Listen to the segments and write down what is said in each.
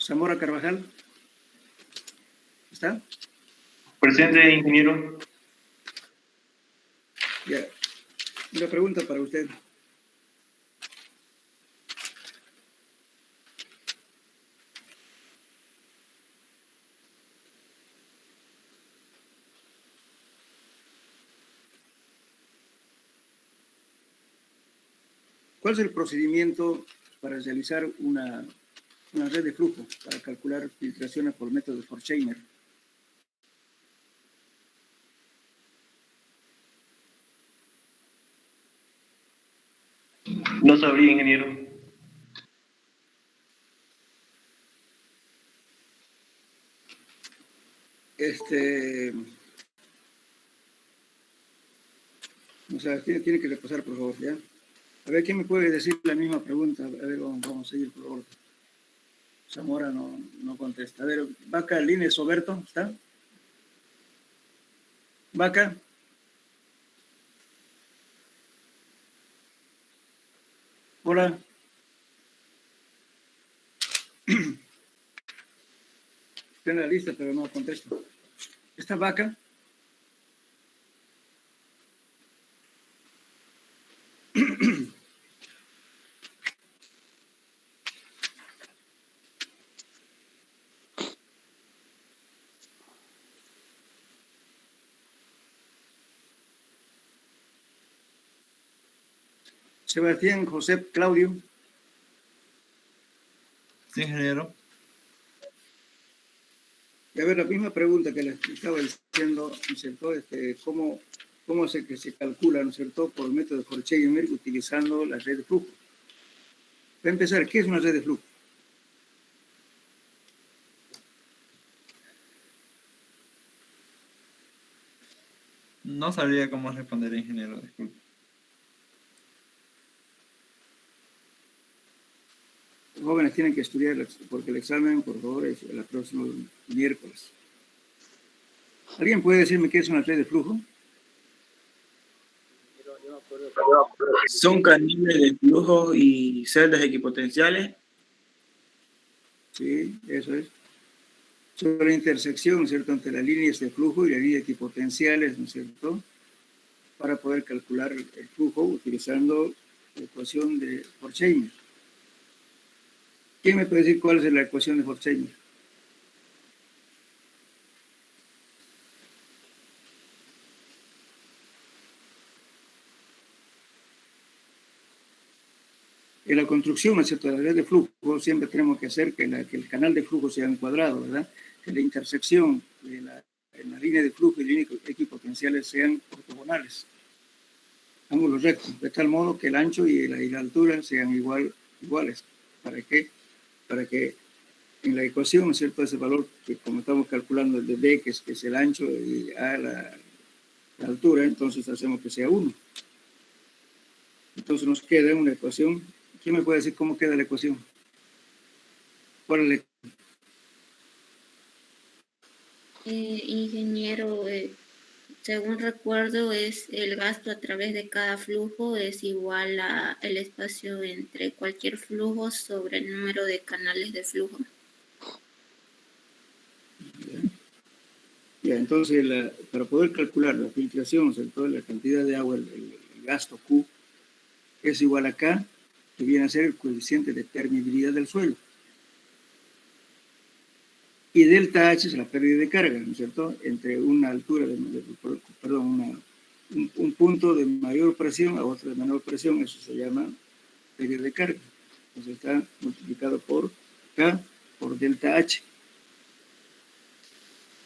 Zamora Carvajal. ¿Está? Presente, ingeniero. Ya. Una pregunta para usted. ¿Cuál es el procedimiento para realizar una red de flujo para calcular filtraciones por método de Horkheimer? No sabría, ingeniero. O sea, tiene que repasar, por favor, ¿ya? A ver, ¿quién me puede decir la misma pregunta? A ver, vamos a seguir, por favor. Zamora no contesta. A ver, Vaca, Línez, Soberto, ¿está? Vaca. Hola. Está en la lista, pero no contesta. ¿Está Vaca? Sebastián José Claudio. Sí, ingeniero. Y a ver, la misma pregunta que le estaba diciendo, ¿no es cierto? ¿Cómo es que se calcula, ¿no es cierto?, por el método de Horkheimer utilizando la red de flujo. Para empezar, ¿qué es una red de flujo? No sabría cómo responder, ingeniero, disculpe. Los jóvenes tienen que estudiar, porque el examen, por favor, es el próximo miércoles. ¿Alguien puede decirme qué es una red de flujo? Son canales de flujo y celdas equipotenciales. Sí, eso es. Sobre la intersección, ¿no es cierto?, entre las líneas de flujo y las líneas equipotenciales, ¿no es cierto?, para poder calcular el flujo utilizando la ecuación de Horkheimer. ¿Quién me puede decir cuál es la ecuación de Horkheimer? En la construcción, ¿no es cierto?, de la red de flujo, siempre tenemos que hacer que el canal de flujo sea un cuadrado, ¿verdad? Que la intersección en la línea de flujo y líneas equipotenciales sean ortogonales, ángulos rectos, de tal modo que el ancho y la altura sean iguales. ¿Para qué? Para que en la ecuación, ¿no es cierto?, ese valor que como estamos calculando el de B, que es el ancho, y A la altura, entonces hacemos que sea 1. Entonces nos queda una ecuación. ¿Quién me puede decir cómo queda la ecuación? ¿Cuál es la ecuación? Ingeniero, según recuerdo, es el gasto a través de cada flujo es igual a el espacio entre cualquier flujo sobre el número de canales de flujo. Ya, entonces, para poder calcular la filtración, o sea, toda la cantidad de agua, el gasto Q, es igual a K, que viene a ser el coeficiente de permeabilidad del suelo. Y delta H es la pérdida de carga, ¿no es cierto?, entre una altura, un punto de mayor presión a otro de menor presión, eso se llama pérdida de carga. Entonces está multiplicado por K por delta H,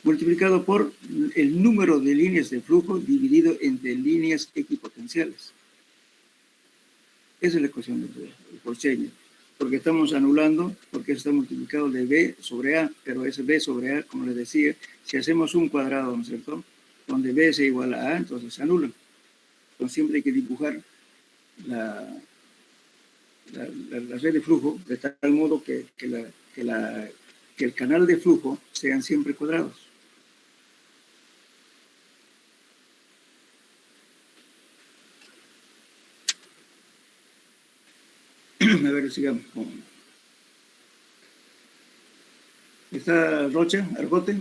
multiplicado por el número de líneas de flujo dividido entre líneas equipotenciales. Esa es la ecuación de Horkheimer, porque estamos anulando, porque está multiplicado de B sobre A, pero ese B sobre A, como les decía, si hacemos un cuadrado, ¿no es cierto?, donde B es igual a A, entonces se anula. Entonces siempre hay que dibujar la red de flujo de tal modo que el canal de flujo sean siempre cuadrados. A ver, sigamos. ¿Está Rocha, Argote?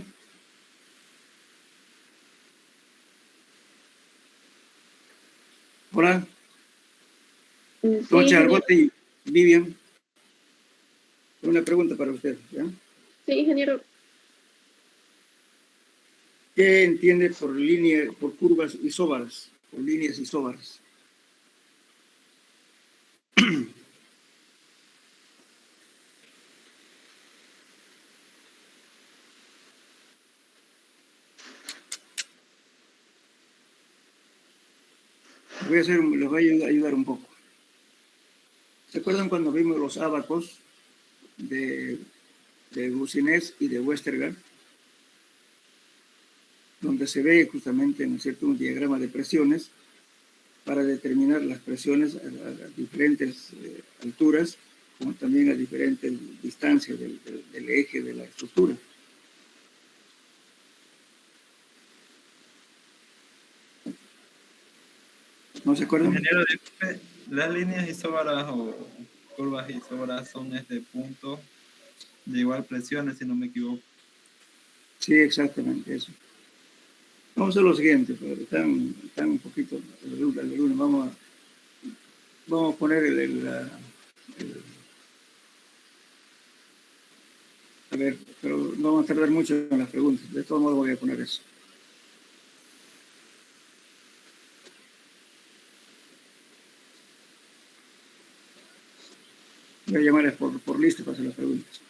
Hola, Sí, Rocha, ingeniero. Argote y Vivian. Una pregunta para usted, ¿ya? Sí, ingeniero. ¿Qué entiende por línea, por curvas isóbaras, por líneas isóbaras? Les voy a ayudar un poco. ¿Se acuerdan cuando vimos los ábacos de Boussinesq y de Westergaard? Donde se ve justamente, ¿no es cierto?, un diagrama de presiones para determinar las presiones a diferentes alturas, como también a diferentes distancias del eje de la estructura. ¿No se acuerdan? Ingeniero, disculpe, las líneas isóbaras o curvas isóbaras son puntos de igual presiones, si no me equivoco. Sí, exactamente eso. Vamos a hacer lo siguiente, pero están un poquito a la luna. Vamos a poner a ver, pero no vamos a tardar mucho en las preguntas. De todos modos voy a poner eso. Voy a llamar por lista para hacer las preguntas.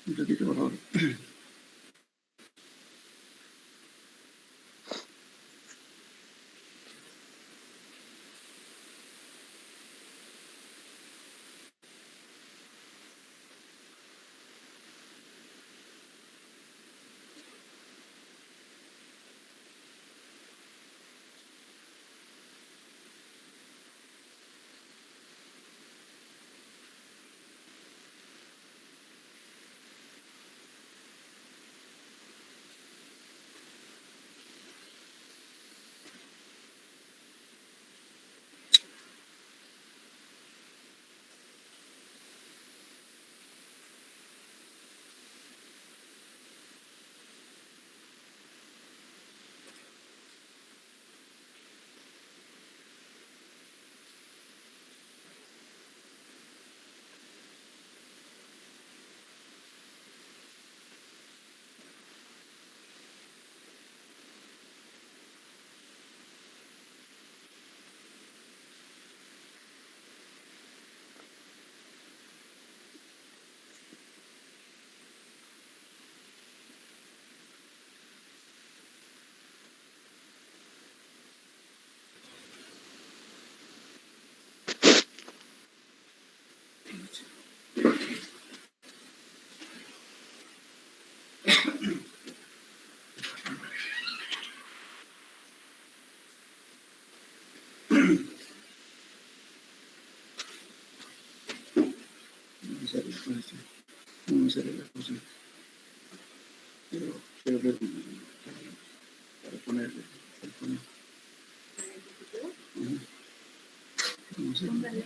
Un ratito, por favor. Vamos a hacer las cosas. Quiero ver para ponerle. Vamos a ver.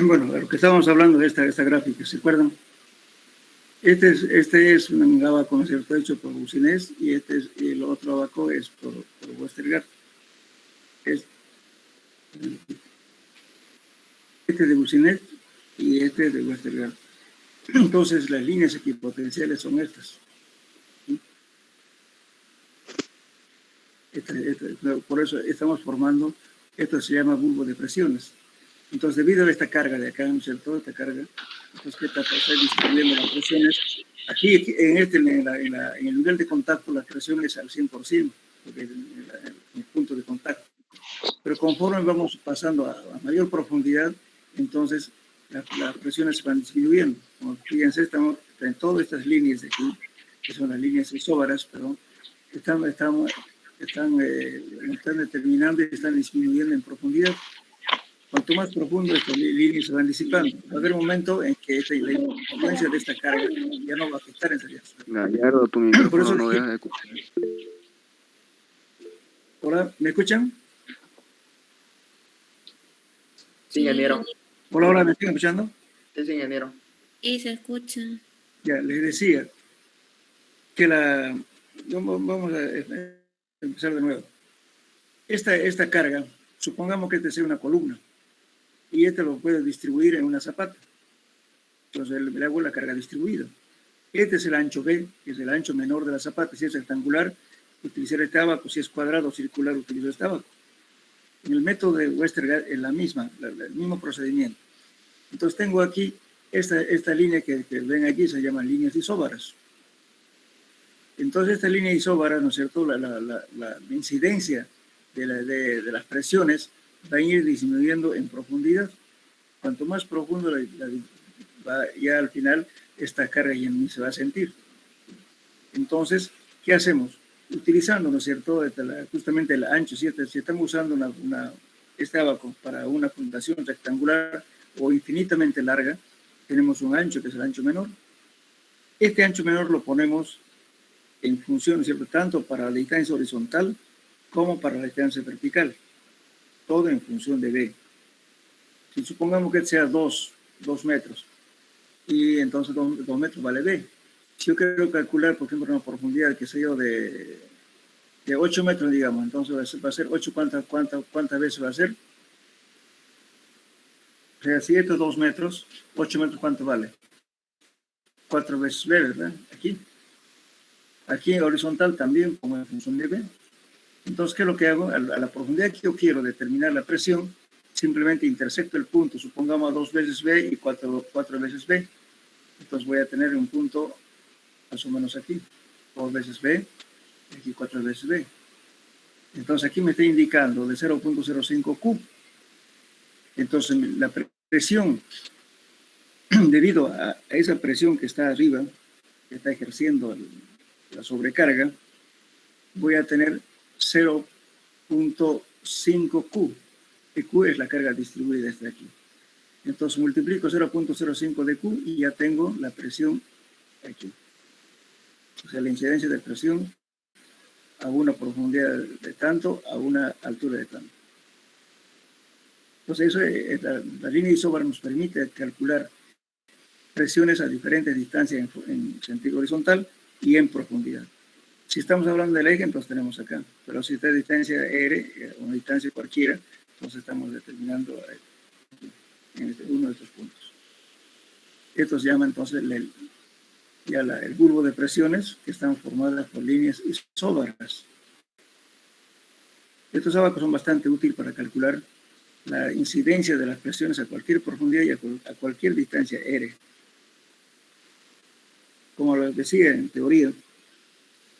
Bueno, lo que estábamos hablando de esta gráfica, ¿se acuerdan? Este es un abaco, ¿no es cierto?, hecho por Bucinés, y el otro abaco es por Westergaard. Este de Bucinés y este de Westergaard. Entonces, las líneas equipotenciales son estas. Por eso estamos formando, esto se llama bulbo de presiones. Entonces, debido a esta carga de acá, ¿no es cierto?, esta carga, entonces, ¿qué está distribuyendo las presiones? Aquí en el nivel de contacto, la presión es al 100%, porque en el punto de contacto. Pero conforme vamos pasando a mayor profundidad, entonces las presiones se van disminuyendo. Como fíjense, estamos en todas estas líneas de aquí, que son las líneas isóbaras, perdón, están determinando y están disminuyendo en profundidad. Cuanto más profundo estas líneas se van disipando. Va a haber un momento en que la influencia de esta carga ya no va a afectar en realidad. Gallardo, tu micrófono no deja de escuchar. Hola, ¿me escuchan? Sí, ingeniero. Hola, ¿me están escuchando? Sí, ingeniero. Y se escucha. Ya, les decía que vamos a empezar de nuevo. Esta carga, supongamos que este sea una columna, y este lo puedo distribuir en una zapata. Entonces le hago la carga distribuida. Este es el ancho B, que es el ancho menor de la zapata. Si es rectangular, utilizar este abaco. Si es cuadrado o circular, utilizo este abaco. En el método de Westergaard es el mismo procedimiento. Entonces tengo aquí esta línea que ven aquí, se llaman líneas isóbaras. Entonces esta línea isóbara, ¿no es cierto?, la incidencia de las presiones va a ir disminuyendo en profundidad. Cuanto más profundo ya al final esta carga ya ni se va a sentir. Entonces, ¿qué hacemos? Utilizando, ¿no es cierto?, justamente el ancho. Si estamos usando este abaco para una fundación rectangular o infinitamente larga, tenemos un ancho que es el ancho menor. Este ancho menor lo ponemos en función, ¿no es cierto?, tanto para la distancia horizontal como para la distancia vertical. Todo en función de B. Si supongamos que sea 2 metros, y entonces 2 metros vale B. Si yo quiero calcular, por ejemplo, una profundidad, que sé yo, de 8 metros, digamos, entonces va a ser 8, ¿cuántas veces va a ser? O sea, si esto es 2 metros, 8 metros, ¿cuánto vale? 4 veces B, ¿verdad? Aquí en horizontal también, como en función de B. Entonces, ¿qué es lo que hago? A la profundidad que yo quiero determinar la presión, simplemente intersecto el punto, supongamos 2 veces B y 4 veces B. Entonces voy a tener un punto más o menos aquí, 2 veces B, y aquí 4 veces B. Entonces aquí me está indicando de 0.05 Q. Entonces la presión, debido a esa presión que está arriba, que está ejerciendo la sobrecarga, voy a tener 0.5 Q. Y Q es la carga distribuida desde aquí. Entonces multiplico 0.05 de Q y ya tengo la presión aquí. O sea, la incidencia de presión a una profundidad de tanto, a una altura de tanto. Entonces, eso es la línea isóbara nos permite calcular presiones a diferentes distancias en sentido horizontal y en profundidad. Si estamos hablando del eje, entonces tenemos acá. Pero si esta distancia R, una distancia cualquiera, entonces estamos determinando en uno de estos puntos. Esto se llama entonces el bulbo de presiones, que están formadas por líneas isóbaras. Estos abacos son bastante útiles para calcular la incidencia de las presiones a cualquier profundidad y a cualquier distancia R. Como les decía en teoría,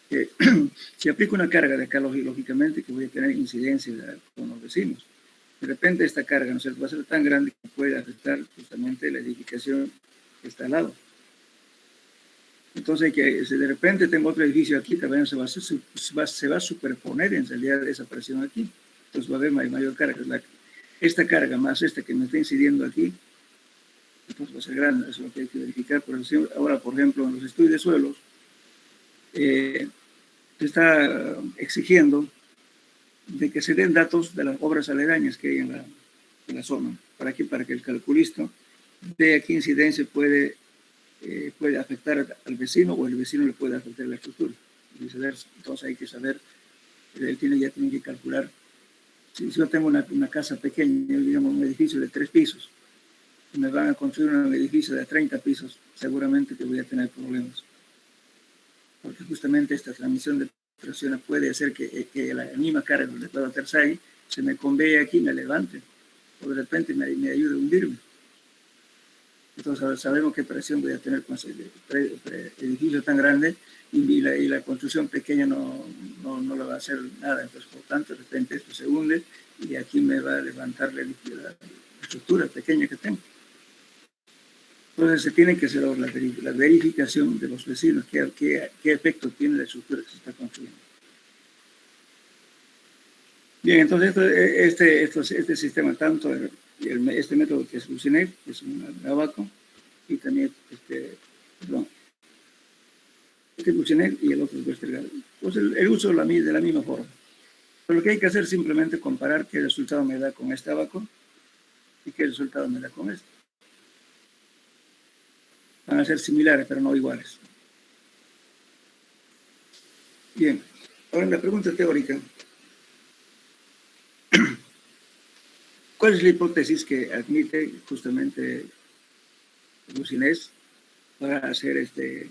que si aplico una carga de acá, lógicamente que voy a tener incidencia con los vecinos. De repente esta carga, ¿no es cierto?, va a ser tan grande que puede afectar justamente la edificación que está al lado. Entonces, que si de repente tengo otro edificio aquí, también se va a superponer en realidad esa presión aquí. Entonces va a haber mayor carga. Esta carga más esta que me está incidiendo aquí, entonces va a ser grande. Eso es lo que hay que verificar. Ahora, por ejemplo, en los estudios de suelos, se está exigiendo de que se den datos de las obras aledañas que hay de la zona. ¿Para qué? Para que el calculista vea qué incidencia puede afectar al vecino o el vecino le puede afectar a la estructura y viceversa. Entonces hay que saber, ya tiene que calcular. Si yo tengo una casa pequeña, digamos un edificio de 3 pisos, y me van a construir un edificio de 30 pisos, seguramente que voy a tener problemas. Porque justamente esta transmisión de presión puede hacer que la misma carga del puedo aterrizar ahí, se me convee aquí y me levante, o de repente me ayude a hundirme. Entonces sabemos qué presión voy a tener con ese edificio tan grande y la construcción pequeña no le va a hacer nada. Entonces, por tanto, de repente esto se hunde y aquí me va a levantar la estructura pequeña que tengo. Entonces se tiene que hacer la verificación de los vecinos, qué efecto tiene la estructura que se está construyendo. Bien, entonces este sistema, tanto este método que es Bucinec, que es un abaco, y también este Bucinec y el otro es Westergaard. Pues el uso de la misma forma. Pero lo que hay que hacer es simplemente comparar qué resultado me da con este abaco y qué resultado me da con este. Van a ser similares, pero no iguales. Bien, ahora la pregunta teórica. ¿Cuál es la hipótesis que admite justamente Bucinec para hacer este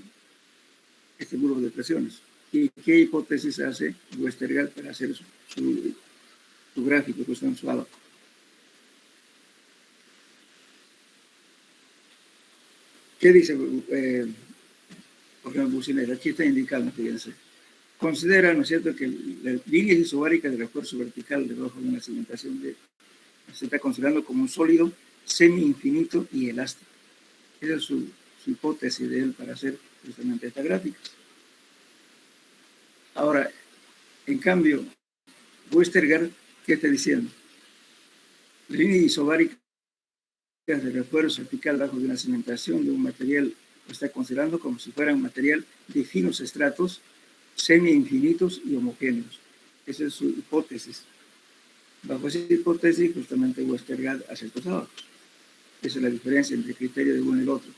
muro de presiones? ¿Y qué hipótesis hace Westergaard para hacer su gráfico, que está en su abaco? ¿Qué dice, por ejemplo, Bucinec? Aquí está indicando, fíjense. Considera, ¿no es cierto?, que las líneas isobáricas de refuerzo vertical debajo de una cimentación se está considerando como un sólido semi-infinito y elástico. Esa es su hipótesis de él para hacer justamente esta gráfica. Ahora, en cambio, Westergaard, ¿qué está diciendo? La línea isobárica de refuerzo vertical bajo de una cimentación de un material lo está considerando como si fuera un material de finos estratos semi-infinitos y homogéneos. Esa es su hipótesis. Bajo esa hipótesis, justamente Westergaard hace estos abacos. Esa es la diferencia entre el criterio de uno y el otro.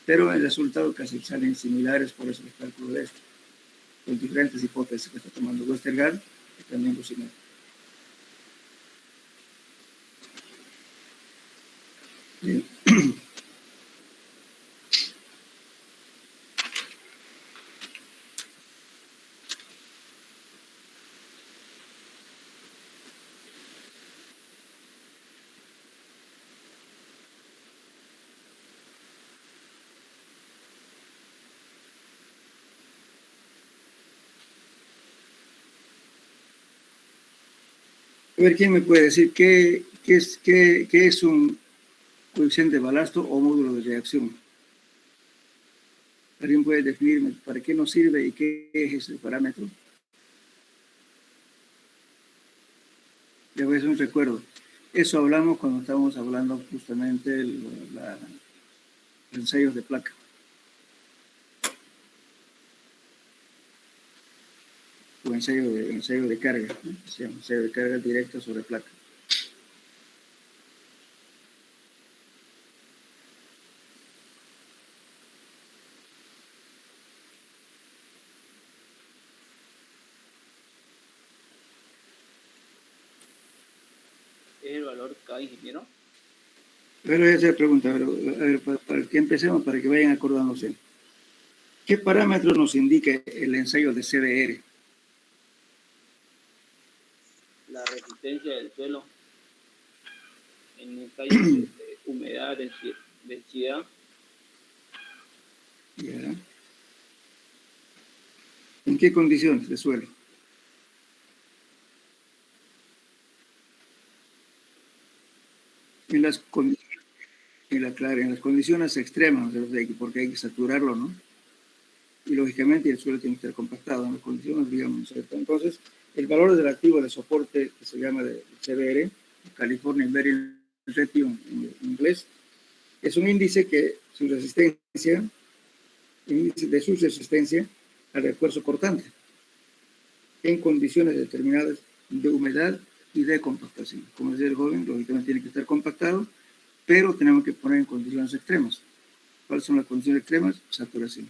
Pero el resultado casi salen similares, por eso les calculo de esto. Con diferentes hipótesis que está tomando Westergaard y también Bucinec. Bien. A ver, ¿quién me puede decir qué es un coeficiente de balasto o módulo de reacción? ¿Alguien puede definirme para qué nos sirve y qué es ese parámetro? Ya voy a hacer un recuerdo. Eso hablamos cuando estábamos hablando justamente de los ensayos de placa. O ensayo de carga, ¿no? Se llama ensayo de carga directa sobre placa. ¿Es el valor K, ingeniero? Pero esa pregunta, a ver, para que empecemos, para que vayan acordándose. ¿Qué parámetros nos indica el ensayo de CBR? La resistencia del suelo. En ensayos de humedad, densidad. Ya. ¿En qué condiciones de suelo? En las condiciones extremas, porque hay que saturarlo, ¿no? Y lógicamente el suelo tiene que estar compactado en las condiciones, digamos, ¿cierto? Entonces, el valor del activo de soporte, que se llama de CBR, California Invariant Ratio en inglés, es un índice de su resistencia al refuerzo cortante en condiciones determinadas de humedad y de compactación. Como decía el joven, lógicamente tiene que estar compactado pero tenemos que poner en condiciones extremas. ¿Cuáles son las condiciones extremas? Saturación.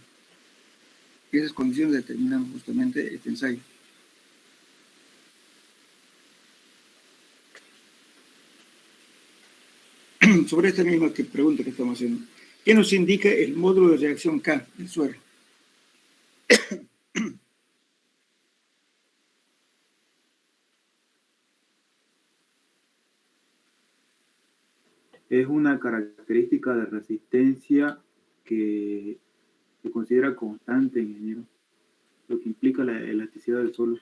Y esas condiciones determinan justamente este ensayo. Sobre esta misma pregunta que estamos haciendo, ¿qué nos indica el módulo de reacción K del suero? Es una característica de resistencia que se considera constante, ingeniero, lo que implica la elasticidad del suelo.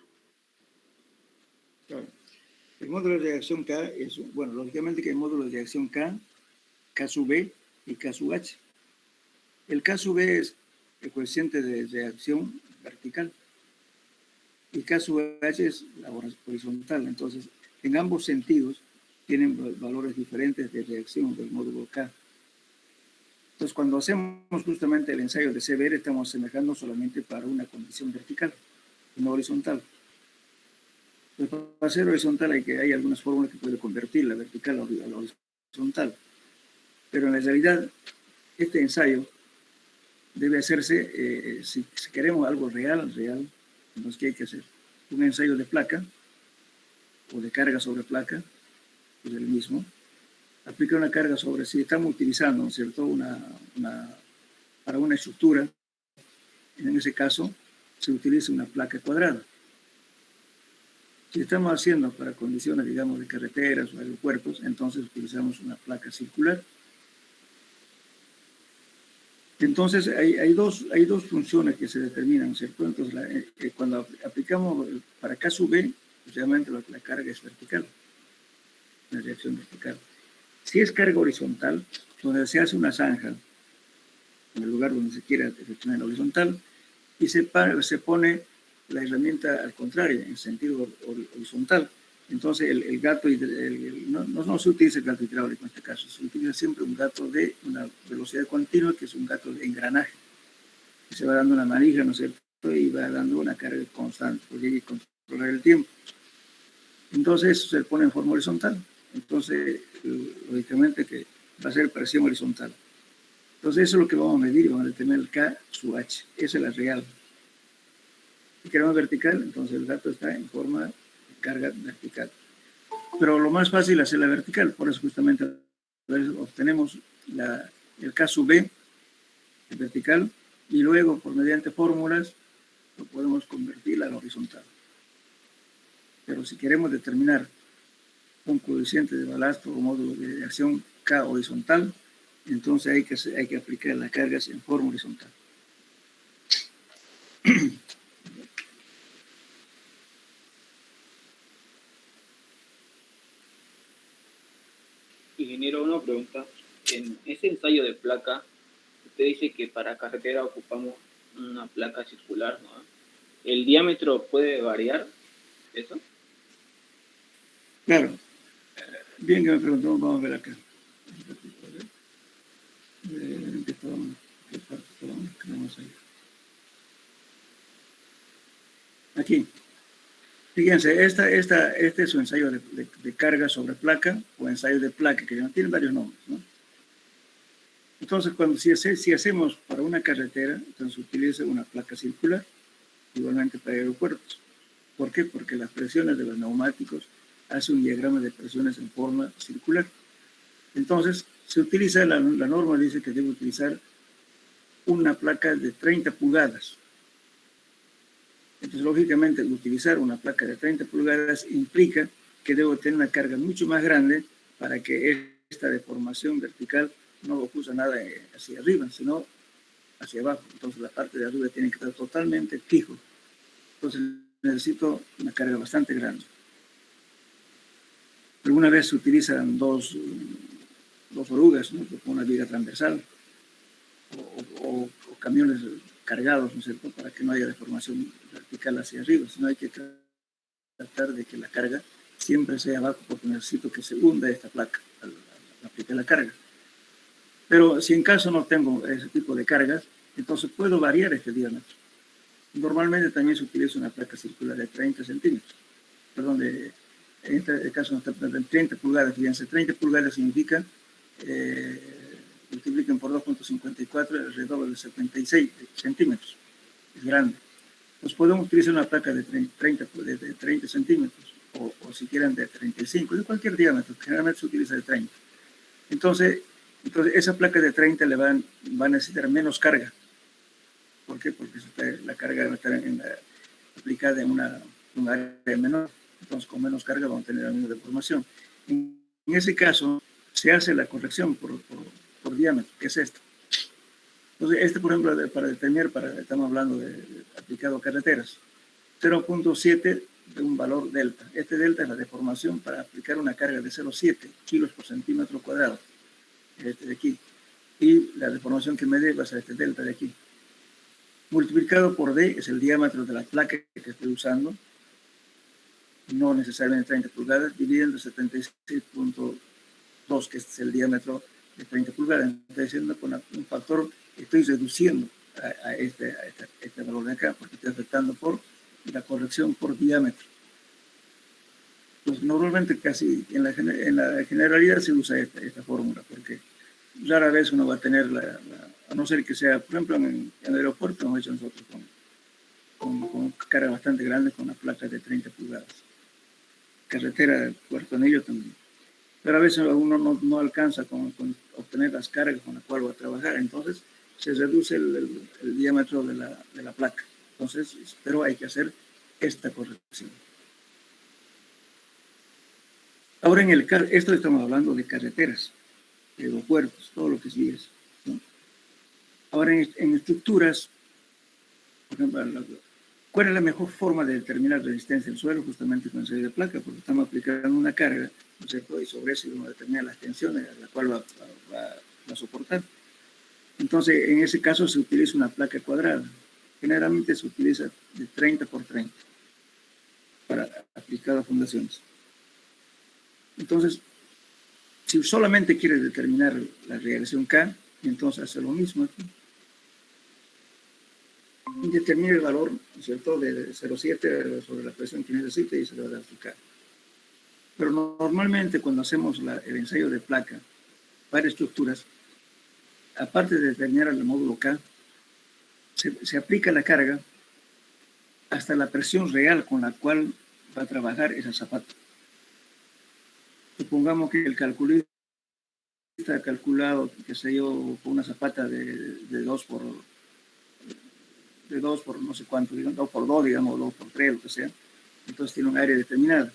Claro. El módulo de reacción K es, bueno, lógicamente que el módulo de reacción K, K sub B y K sub H. El K sub B es el coeficiente de reacción vertical y K sub H es la horizontal. Entonces, en ambos sentidos tienen valores diferentes de reacción del módulo K. Entonces, cuando hacemos justamente el ensayo de CBR, estamos semejando solamente para una condición vertical, no horizontal. Entonces, para ser horizontal hay algunas fórmulas que pueden convertir la vertical a la horizontal. Pero en la realidad, este ensayo debe hacerse, si queremos algo real, entonces, ¿qué hay que hacer? Un ensayo de placa o de carga sobre placa, es el mismo. Aplicar una carga sobre, si estamos utilizando, ¿no es cierto?, para una estructura, en ese caso, se utiliza una placa cuadrada. Si estamos haciendo para condiciones, digamos, de carreteras o aeropuertos, entonces utilizamos una placa circular. Entonces, hay dos funciones que se determinan, ¿cierto? Entonces, cuando aplicamos para K sub B, realmente la carga es vertical, la reacción vertical. Si es carga horizontal, donde se hace una zanja, en el lugar donde se quiera efectuar la horizontal, y se pone la herramienta al contrario, en sentido horizontal. Entonces, el gato, no se utiliza el gato hidráulico en este caso, se utiliza siempre un gato de una velocidad continua, que es un gato de engranaje. Se va dando una manija, ¿no es cierto? Y va dando una carga constante, porque hay que controlar el tiempo. Entonces, eso se pone en forma horizontal. Entonces, lógicamente que va a ser presión horizontal. Entonces, eso es lo que vamos a medir y vamos a determinar el K sub H. Esa es la real. Si queremos vertical, entonces el gato está en forma de carga vertical. Pero lo más fácil es hacerla vertical, por eso justamente obtenemos el K sub B, el vertical, y luego, por mediante fórmulas, lo podemos convertir a la horizontal. Pero si queremos determinar un coeficiente de balasto o módulo de reacción K horizontal, entonces hay que aplicar las cargas en forma horizontal. Ingeniero, una pregunta. En ese ensayo de placa, usted dice que para carretera ocupamos una placa circular, ¿no? ¿El diámetro puede variar eso? Claro. Bien que me preguntó, vamos a ver acá. ¿Qué parte estábamos ahí? Aquí. Fíjense, este es un ensayo de carga sobre placa o ensayo de placa, que tienen varios nombres, ¿no? Entonces, si hacemos para una carretera, entonces utiliza una placa circular, igualmente para aeropuertos. ¿Por qué? Porque las presiones de los neumáticos hacen un diagrama de presiones en forma circular. Entonces, se utiliza, la norma dice que debe utilizar una placa de 30 pulgadas. Entonces, lógicamente, utilizar una placa de 30 pulgadas implica que debo tener una carga mucho más grande para que esta deformación vertical no ocurra nada hacia arriba, sino hacia abajo. Entonces, la parte de arriba tiene que estar totalmente fijo. Entonces, necesito una carga bastante grande. Alguna vez se utilizan dos orugas, ¿no?, con una viga transversal, o camiones cargados, ¿no es cierto?, para que no haya deformación vertical hacia arriba, sino hay que tratar de que la carga siempre sea abajo, porque necesito que se hunda esta placa al aplicar la carga. Pero si en caso no tengo ese tipo de cargas, entonces puedo variar este diámetro. Normalmente también se utiliza una placa circular de 30 centímetros, perdón, en este caso no está de 30 pulgadas, fíjense, 30 pulgadas significa multipliquen por 2.54, alrededor de 76 centímetros. Es grande. Pues podemos utilizar una placa de 30 centímetros, o si quieren de 35, de cualquier diámetro, generalmente se utiliza de 30. Entonces esa placa de 30 le va a necesitar menos carga. ¿Por qué? Porque la carga va a estar aplicada en un área menor. Entonces, con menos carga vamos a tener la misma deformación. En ese caso, se hace la corrección por diámetro, que es esto. Entonces, por ejemplo, para determinar, estamos hablando de aplicado a carreteras, 0.7 de un valor delta. Este delta es la deformación para aplicar una carga de 0.7 kilos por centímetro cuadrado. Este de aquí. Y la deformación que me dé va a ser este delta de aquí. Multiplicado por D es el diámetro de la placa que estoy usando, no necesariamente 30 pulgadas, dividiendo 76.2, que es el diámetro de 30 pulgadas. Estoy diciendo con un factor que estoy reduciendo a este valor de acá, porque estoy afectando por la corrección por diámetro. Pues normalmente casi en la generalidad se usa esta fórmula, porque rara vez uno va a tener a no ser que sea, por ejemplo, en el aeropuerto hemos hecho nosotros con carga bastante grande, con una placa de 30 pulgadas. Carretera, Puerto Anillo también. Pero a veces uno no alcanza con obtener las cargas con las cuales va a trabajar, entonces se reduce el diámetro de la placa. Entonces, pero hay que hacer esta corrección. Ahora esto estamos hablando de carreteras, de aeropuertos, todo lo que sí es, ¿no? Ahora en estructuras, por ejemplo, ¿cuál es la mejor forma de determinar resistencia al suelo? Justamente con ensayo de placa, porque estamos aplicando una carga, ¿no es cierto? Y sobre eso uno determina las tensiones a la cual va a soportar. Entonces, en ese caso se utiliza una placa cuadrada. Generalmente se utiliza de 30 por 30 para aplicar a fundaciones. Entonces, si solamente quieres determinar la regresión K, entonces hace lo mismo aquí. Determina el valor, ¿no es cierto?, de 0,7 sobre la presión que necesita y se le va a dar su K. Pero normalmente cuando hacemos el ensayo de placa para estructuras, aparte de determinar el módulo K, se aplica la carga hasta la presión real con la cual va a trabajar esa zapata. Supongamos que el calculista ha calculado, qué sé yo, con una zapata de 2 por no sé cuánto, digamos, 2 por 2, digamos, 2 por 3, lo que sea. Entonces tiene un área determinada.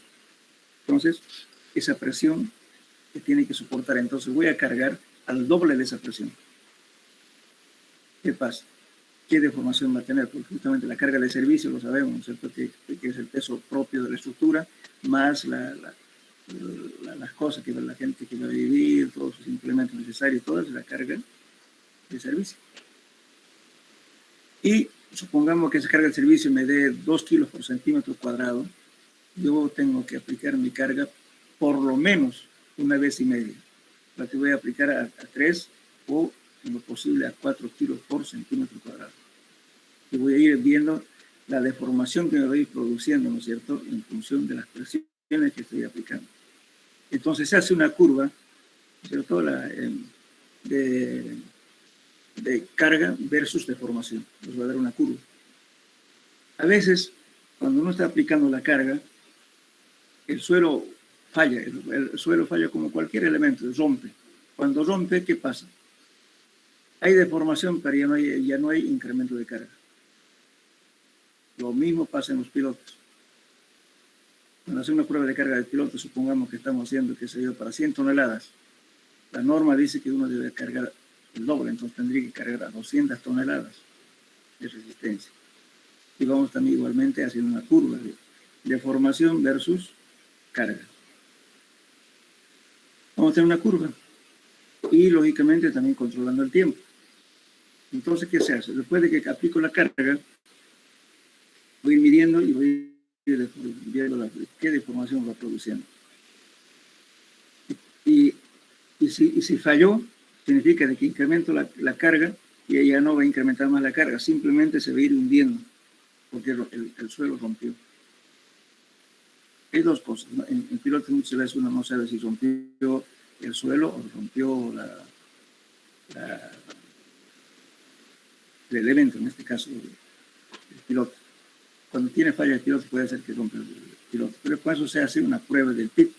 Entonces, esa presión que tiene que soportar, entonces voy a cargar al doble de esa presión. ¿Qué pasa? ¿Qué deformación va a tener? Porque justamente la carga de servicio, lo sabemos, ¿no es cierto?, que es el peso propio de la estructura, más las cosas que la gente que va a vivir, todos sus implementos necesarios, toda la carga de servicio. Y supongamos que esa carga de servicio me dé 2 kilos por centímetro cuadrado, yo tengo que aplicar mi carga por lo menos 1,5 veces, la que voy a aplicar a 3 o en lo posible a 4 kilos por centímetro cuadrado. Y voy a ir viendo la deformación que me voy produciendo, ¿no es cierto?, en función de las presiones que estoy aplicando. Entonces se hace una curva, ¿no es cierto?, de carga versus deformación. Nos va a dar una curva. A veces, cuando uno está aplicando la carga, el suelo falla. El suelo falla como cualquier elemento, rompe. Cuando rompe, ¿qué pasa? Hay deformación, pero ya no hay incremento de carga. Lo mismo pasa en los pilotos. Cuando hacemos una prueba de carga de piloto, supongamos que estamos haciendo, qué sé yo, para 100 toneladas. La norma dice que uno debe cargar el doble, entonces tendría que cargar a 200 toneladas de resistencia. Y vamos también igualmente haciendo una curva de deformación versus carga. Vamos a tener una curva y lógicamente también controlando el tiempo. Entonces, ¿qué se hace? Después de que aplico la carga, voy midiendo y voy viendo qué deformación va produciendo. Y si falló, significa de que incremento la carga y ya no va a incrementar más la carga, simplemente se va a ir hundiendo porque el suelo rompió. Hay dos cosas, ¿no? En pilotos muchas veces uno no sabe si rompió el suelo o rompió el elemento, en este caso el piloto. Cuando tiene falla el piloto puede ser que rompa el piloto, pero para eso se hace una prueba del PIT.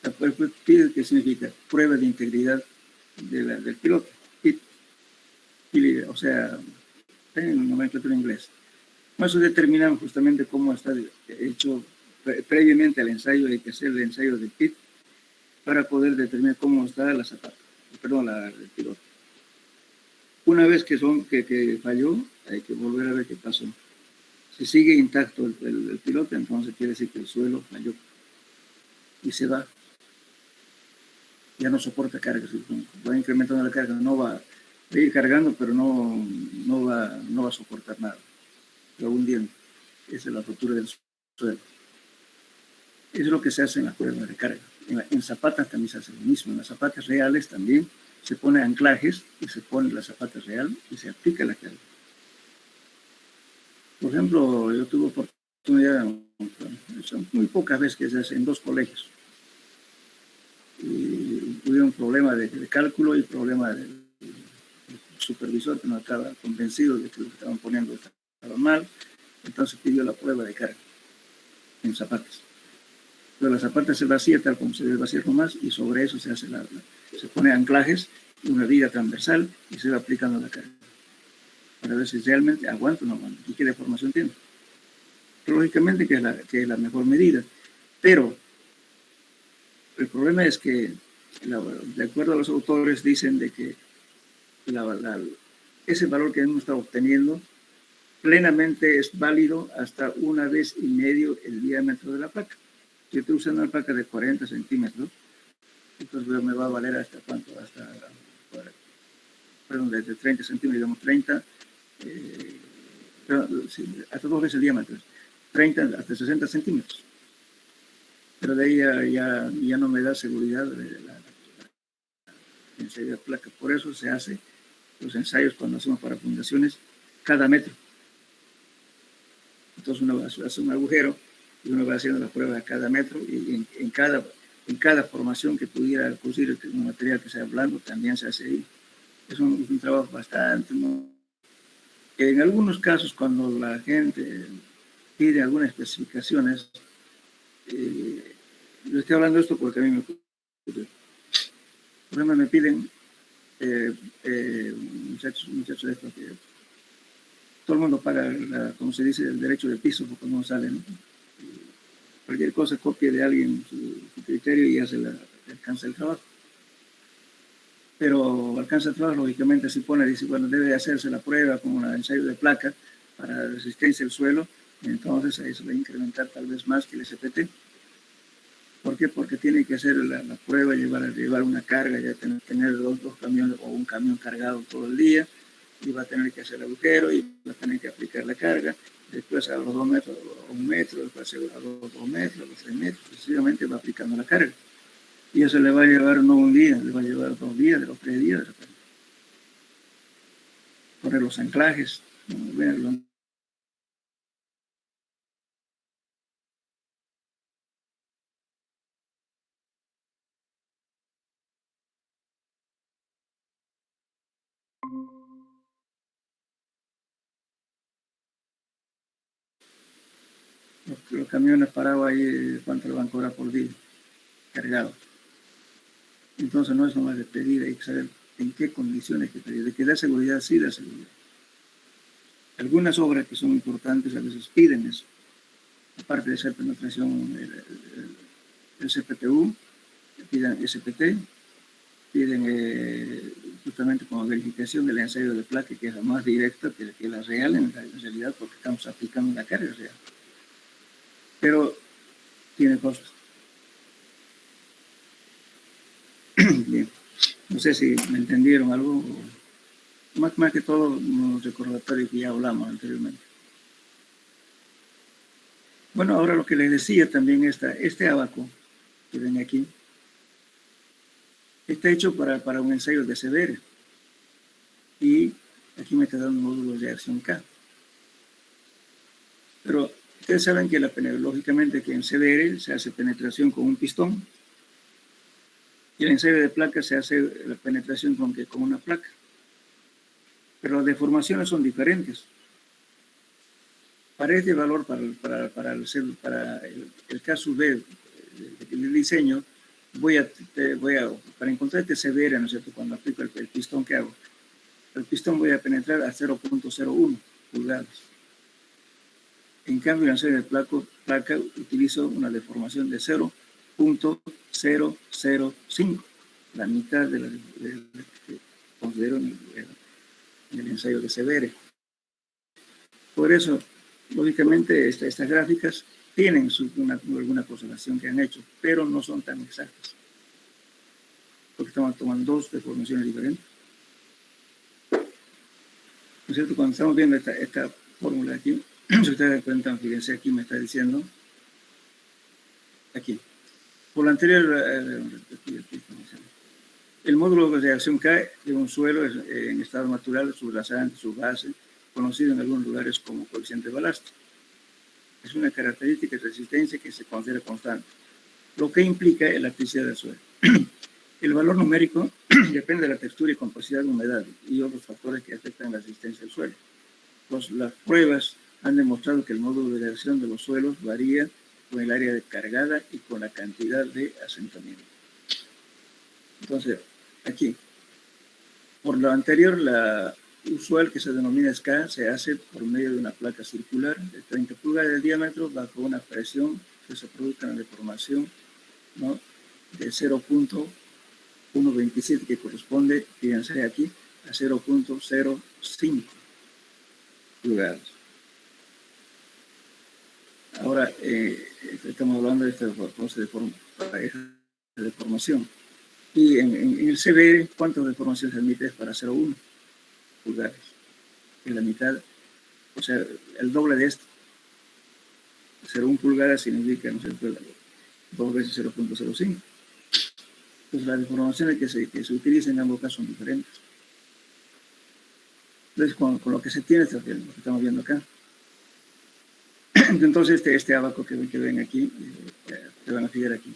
La prueba del PIT, ¿qué significa? Prueba de integridad del piloto. PIT. O sea, en nomenclatura en inglés. Con eso determinamos justamente cómo está hecho previamente al ensayo. Hay que hacer el ensayo del PIT para poder determinar cómo está la zapata, perdón, el piloto. Una vez que falló, hay que volver a ver qué pasó. Si sigue intacto el piloto, entonces quiere decir que el suelo falló y se va. Ya no soporta carga. Va incrementando la carga, no va a ir cargando, pero no va a soportar nada. Lo hundiendo. Esa es la rotura del suelo. Eso es lo que se hace en la prueba de carga. En zapatas también se hace lo mismo. En las zapatas reales también se pone anclajes y se pone la zapata real y se aplica la carga. Por ejemplo, yo tuve oportunidad, son muy pocas veces que se hace en 2 colegios. Y tuvieron un problema de cálculo y problema del supervisor que no estaba convencido de que lo que estaban poniendo estaba mal. Entonces pidió la prueba de carga en zapatas. Pero la zapata se vacía tal como se debe vaciar nomás y sobre eso se hace se pone anclajes y una viga transversal y se va aplicando la carga para ver si realmente aguanta o no aguanta y qué deformación tiene. Pero lógicamente que es la mejor medida. Pero el problema es que, de acuerdo a los autores, dicen de que ese valor que hemos estado obteniendo plenamente es válido hasta 1,5 veces el diámetro de la placa. Si estoy usando una placa de 40 centímetros, entonces me va a valer hasta cuánto, desde 30 centímetros, digamos 30, hasta 2 veces el diámetro, 30 hasta 60 centímetros. Pero de ahí ya no me da seguridad de la ensayo de placa. Por eso se hace los ensayos cuando hacemos para fundaciones cada metro. Entonces uno hace un agujero y uno va haciendo la prueba a cada metro y en cada formación que pudiera producir un material que sea blando también se hace ahí. Es un trabajo bastante. En algunos casos, cuando la gente pide algunas especificaciones, yo estoy hablando de esto porque a mí me ocurre. Por ejemplo, me piden muchachos de estos que todo el mundo paga, como se dice, el derecho de piso porque no sale, ¿no? Cualquier cosa copia de alguien su criterio y alcanza el trabajo. Pero alcanza el trabajo, lógicamente, si dice, bueno, debe hacerse la prueba con un ensayo de placa para resistencia al suelo, entonces ahí se va a incrementar tal vez más que el SPT. ¿Por qué? Porque tiene que hacer la prueba, llevar una carga, ya tener dos camiones o un camión cargado todo el día, y va a tener que hacer el agujero y va a tener que aplicar la carga. Después a los 2 metros, a 1 metro, después a los 2 metros, a los 3 metros, sucesivamente va aplicando la carga. Y eso le va a llevar no un día, le va a llevar 2 días, de los 3 días de repente. Poner los anclajes, ¿no? Los camiones parados ahí, ¿cuánto le van a cobrar por día? Cargados. Entonces no es nomás de pedir, hay que saber en qué condiciones que pedir. De que da seguridad, sí da seguridad. Algunas obras que son importantes a veces piden eso. Aparte de hacer penetración, el CPTU, piden SPT, piden justamente como verificación del ensayo de placa, que es la más directa que la real en realidad, porque estamos aplicando una carga real. Pero tiene costos. Bien. No sé si me entendieron algo. Más que todo, unos recordatorios que ya hablamos anteriormente. Bueno, ahora lo que les decía también, este abaco que ven aquí, está hecho para un ensayo de Severe. Y aquí me está dando módulos de acción K. Pero ustedes saben que lógicamente que en Severe se hace penetración con un pistón Y el ensayo de placa se hace la penetración con una placa. Pero las deformaciones son diferentes. Para este valor, para el caso B del diseño, para encontrar este CBR, ¿no es cierto?, cuando aplico el pistón que hago, el pistón voy a penetrar a 0.01 pulgadas. En cambio, en el ensayo de placa utilizo una deformación de 0.005, la mitad de la que considero en el ensayo de CBR. Por eso, lógicamente, estas gráficas tienen alguna correlación que han hecho, pero no son tan exactas, porque estamos tomando dos deformaciones diferentes. ¿No es cierto? Cuando estamos viendo esta fórmula aquí, si ustedes dan cuenta, fíjense, aquí me está diciendo, aquí, por lo anterior, el módulo de reacción K de un suelo en estado natural subrasante, su base, conocido en algunos lugares como coeficiente de balasto. Es una característica de resistencia que se considera constante, lo que implica elasticidad del suelo. El valor numérico depende de la textura y composición de humedad y otros factores que afectan la resistencia del suelo. Las pruebas han demostrado que el módulo de reacción de los suelos varía con el área cargada y con la cantidad de asentamiento. Entonces, aquí, por lo anterior, la usual que se denomina SK se hace por medio de una placa circular de 30 pulgadas de diámetro bajo una presión que se produzca en la deformación, ¿no?, de 0.127, que corresponde, fíjense aquí, a 0.05 pulgadas. Ahora, estamos hablando de esta deformación. Y en el CBR, ¿cuántas deformaciones se admite? Es para 0.1 pulgadas. En la mitad, o sea, el doble de esto. 0.1 pulgadas significa, no sé, 2 veces 0.05. Entonces, las deformaciones que se utilizan en ambos casos son diferentes. Entonces, con lo que se tiene, lo que estamos viendo acá. Entonces, este abaco que ven aquí, que van a fijar aquí.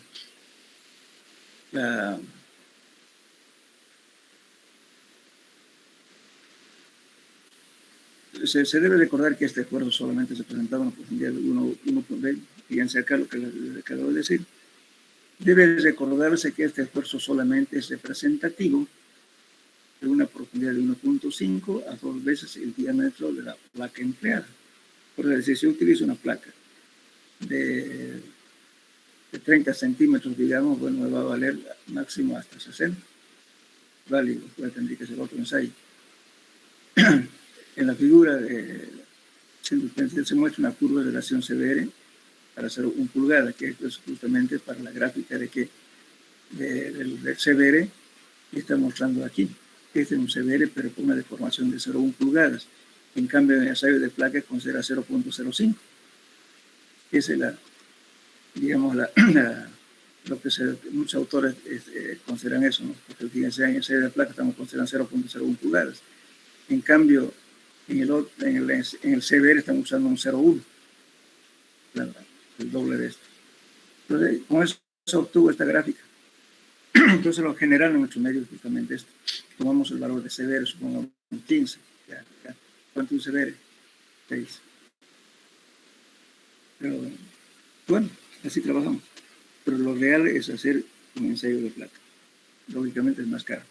Se debe recordar que este esfuerzo solamente se presentaba en una profundidad de 1.20. Fíjense acá lo que les acabo de decir. Debe recordarse que este esfuerzo solamente es representativo de una profundidad de 1.5 a 2 veces el diámetro de la placa empleada. Por decir, si yo utilizo una placa de 30 centímetros, digamos, bueno, me va a valer máximo hasta 60. Válido, tendría que ser otro ensayo. En la figura se muestra una curva de relación CBR para 0.1 pulgada, que es justamente para la gráfica del CBR que está mostrando aquí. Este es un CBR, pero con una deformación de 0.1 pulgadas. En cambio, en el ensayo de placa considera 0.05. Esa es lo que muchos autores consideran eso, ¿no? Porque fíjense, en el ensayo de placa estamos considerando 0.01 pulgadas. En cambio, en el CBR estamos usando un 0.1, el doble de esto. Entonces, con eso se obtuvo esta gráfica. Entonces, lo general en nuestro medio es justamente esto. Tomamos el valor de CBR, supongamos 15. ¿Cuánto es un CBR? 6. Pero, bueno, así trabajamos. Pero lo real es hacer un ensayo de placa. Lógicamente es más caro.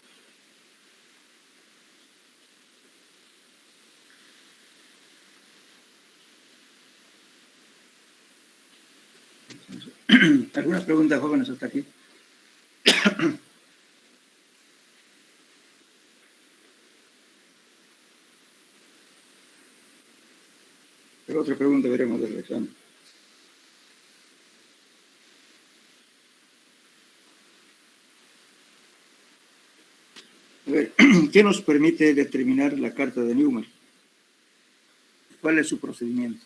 ¿Algunas preguntas, jóvenes, hasta aquí? Pero otra pregunta veremos del examen. A ver, ¿qué nos permite determinar la carta de Newman? ¿Cuál es su procedimiento?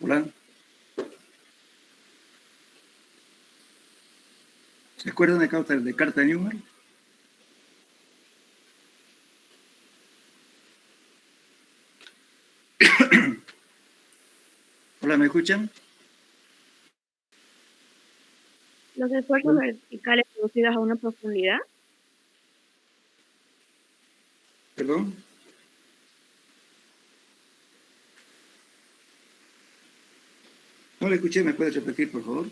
Hola. ¿Se escucha? acuerdan de carta de Newman? Hola, ¿me escuchan? Los esfuerzos verticales producidos a una profundidad. Perdón. No le escuché, ¿me puede repetir, por favor?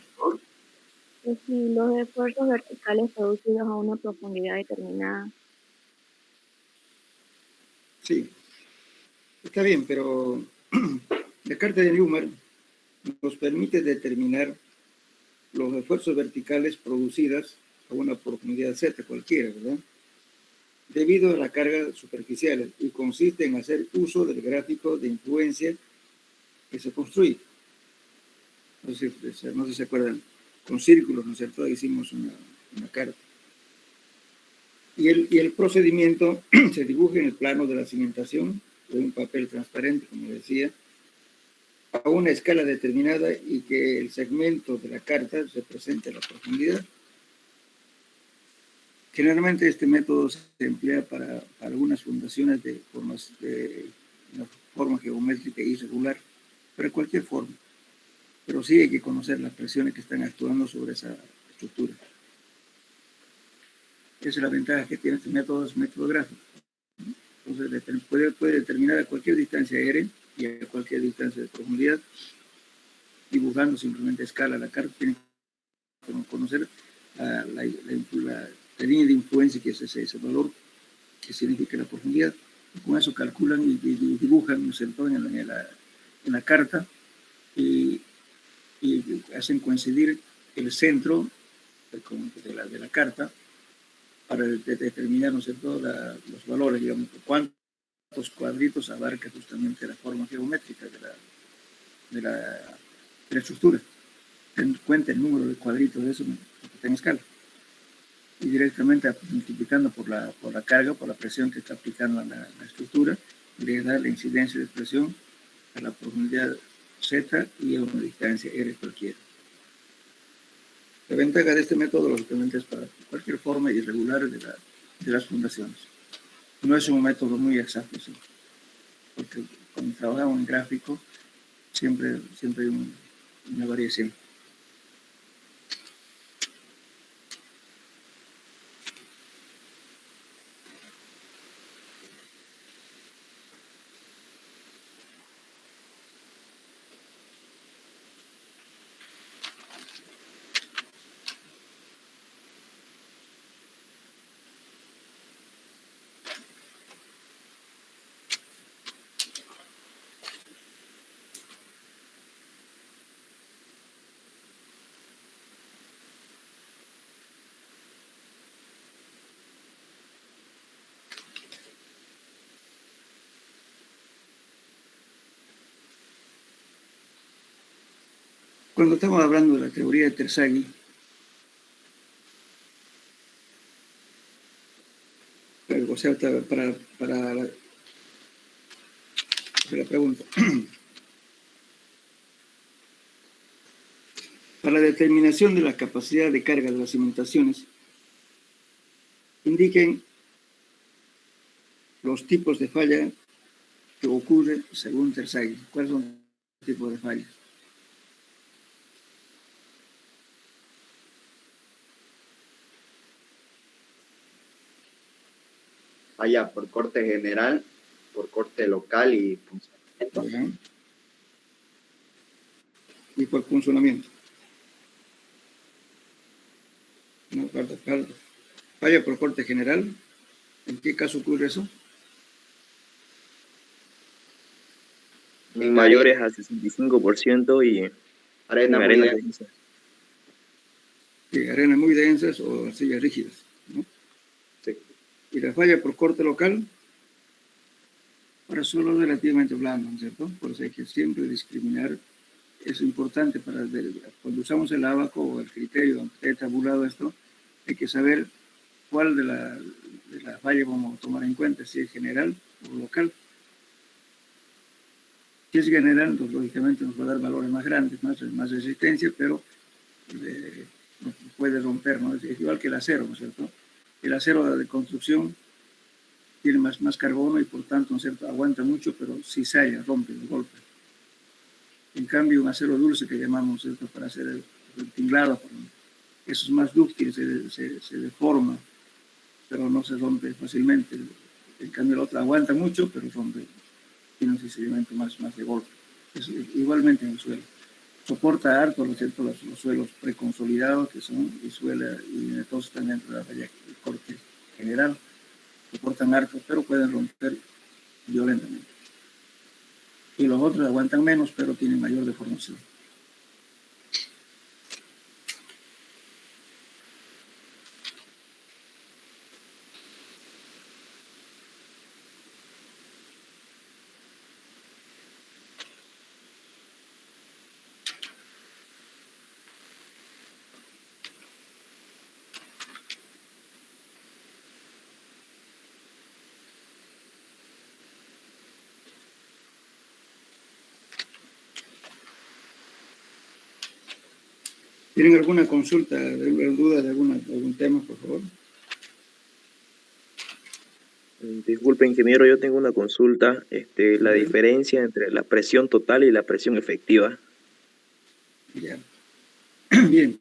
Que si los esfuerzos verticales producidos a una profundidad determinada. Sí, está bien, pero la carta de Newman nos permite determinar los esfuerzos verticales producidos a una profundidad Z cualquiera, ¿verdad? Debido a la carga superficial, y consiste en hacer uso del gráfico de influencia que se construye. No sé si se acuerdan, con círculos, ¿no es cierto? Hicimos una carta. Y el procedimiento se dibuja en el plano de la cimentación, de un papel transparente, como decía, a una escala determinada, y que el segmento de la carta represente la profundidad. Generalmente este método se emplea para algunas fundaciones de una forma geométrica irregular, pero cualquier forma. Pero sí hay que conocer las presiones que están actuando sobre esa estructura. Esa es la ventaja que tiene este método, es método gráfico. Entonces puede determinar a cualquier distancia R y a cualquier distancia de profundidad, dibujando simplemente a escala la carta. Tienen que conocer la línea de influencia, que es ese valor que significa la profundidad. Y con eso calculan y dibujan, ¿no es cierto?, en la carta, y hacen coincidir el centro de la carta para determinar, ¿no es cierto?, los valores, digamos, cuántos cuadritos abarca justamente la forma geométrica de la estructura. Ten cuenta el número de cuadritos de eso que está en escala. Y directamente multiplicando por la carga, por la presión que está aplicando a la estructura, le da la incidencia de presión a la profundidad Z y a una distancia R cualquiera. La ventaja de este método, lógicamente, es para cualquier forma irregular de las fundaciones. No es un método muy exacto, ¿sí? Porque cuando trabajamos en gráfico siempre hay una variación. Cuando estamos hablando de la teoría de Terzaghi, o sea, para la pregunta, para la determinación de la capacidad de carga de las cimentaciones, indiquen los tipos de falla que ocurren según Terzaghi. ¿Cuáles son los tipos de fallas? Falla por corte general, por corte local y funcionamiento. Y por funcionamiento. No, falla por corte general. ¿En qué caso ocurre eso? En mayores a 65% y arena en arenas densas. Arenas muy densas o arcillas rígidas, ¿no? Sí. Y la falla por corte local, para suelo relativamente blando, ¿no es cierto? Por eso hay que siempre discriminar. Es importante cuando usamos el ábaco o el criterio donde esté tabulado esto, hay que saber cuál de la falla vamos a tomar en cuenta, si es general o local. Si es general, entonces lógicamente nos va a dar valores más grandes, más resistencia, pero no puede romper, ¿no? Es igual que el acero, ¿no es cierto? El acero de construcción tiene más carbono y por tanto, ¿no es cierto?, aguanta mucho, pero si se halla, rompe de golpe. En cambio, un acero dulce que llamamos, ¿cierto?, para hacer el tinglado, eso es más dúctil, se deforma, pero no se rompe fácilmente. En cambio, el otro aguanta mucho, pero rompe, tiene un sedimento más de golpe. Igualmente en el suelo. Soporta harto, ¿no es cierto?, los suelos preconsolidados que son y entonces también dentro de el corte general, soportan harto, pero pueden romper violentamente. Y los otros aguantan menos, pero tienen mayor deformación. ¿Tienen alguna consulta, alguna duda de algún tema, por favor? Disculpe, ingeniero, yo tengo una consulta. La diferencia entre la presión total y la presión efectiva. Ya. Bien.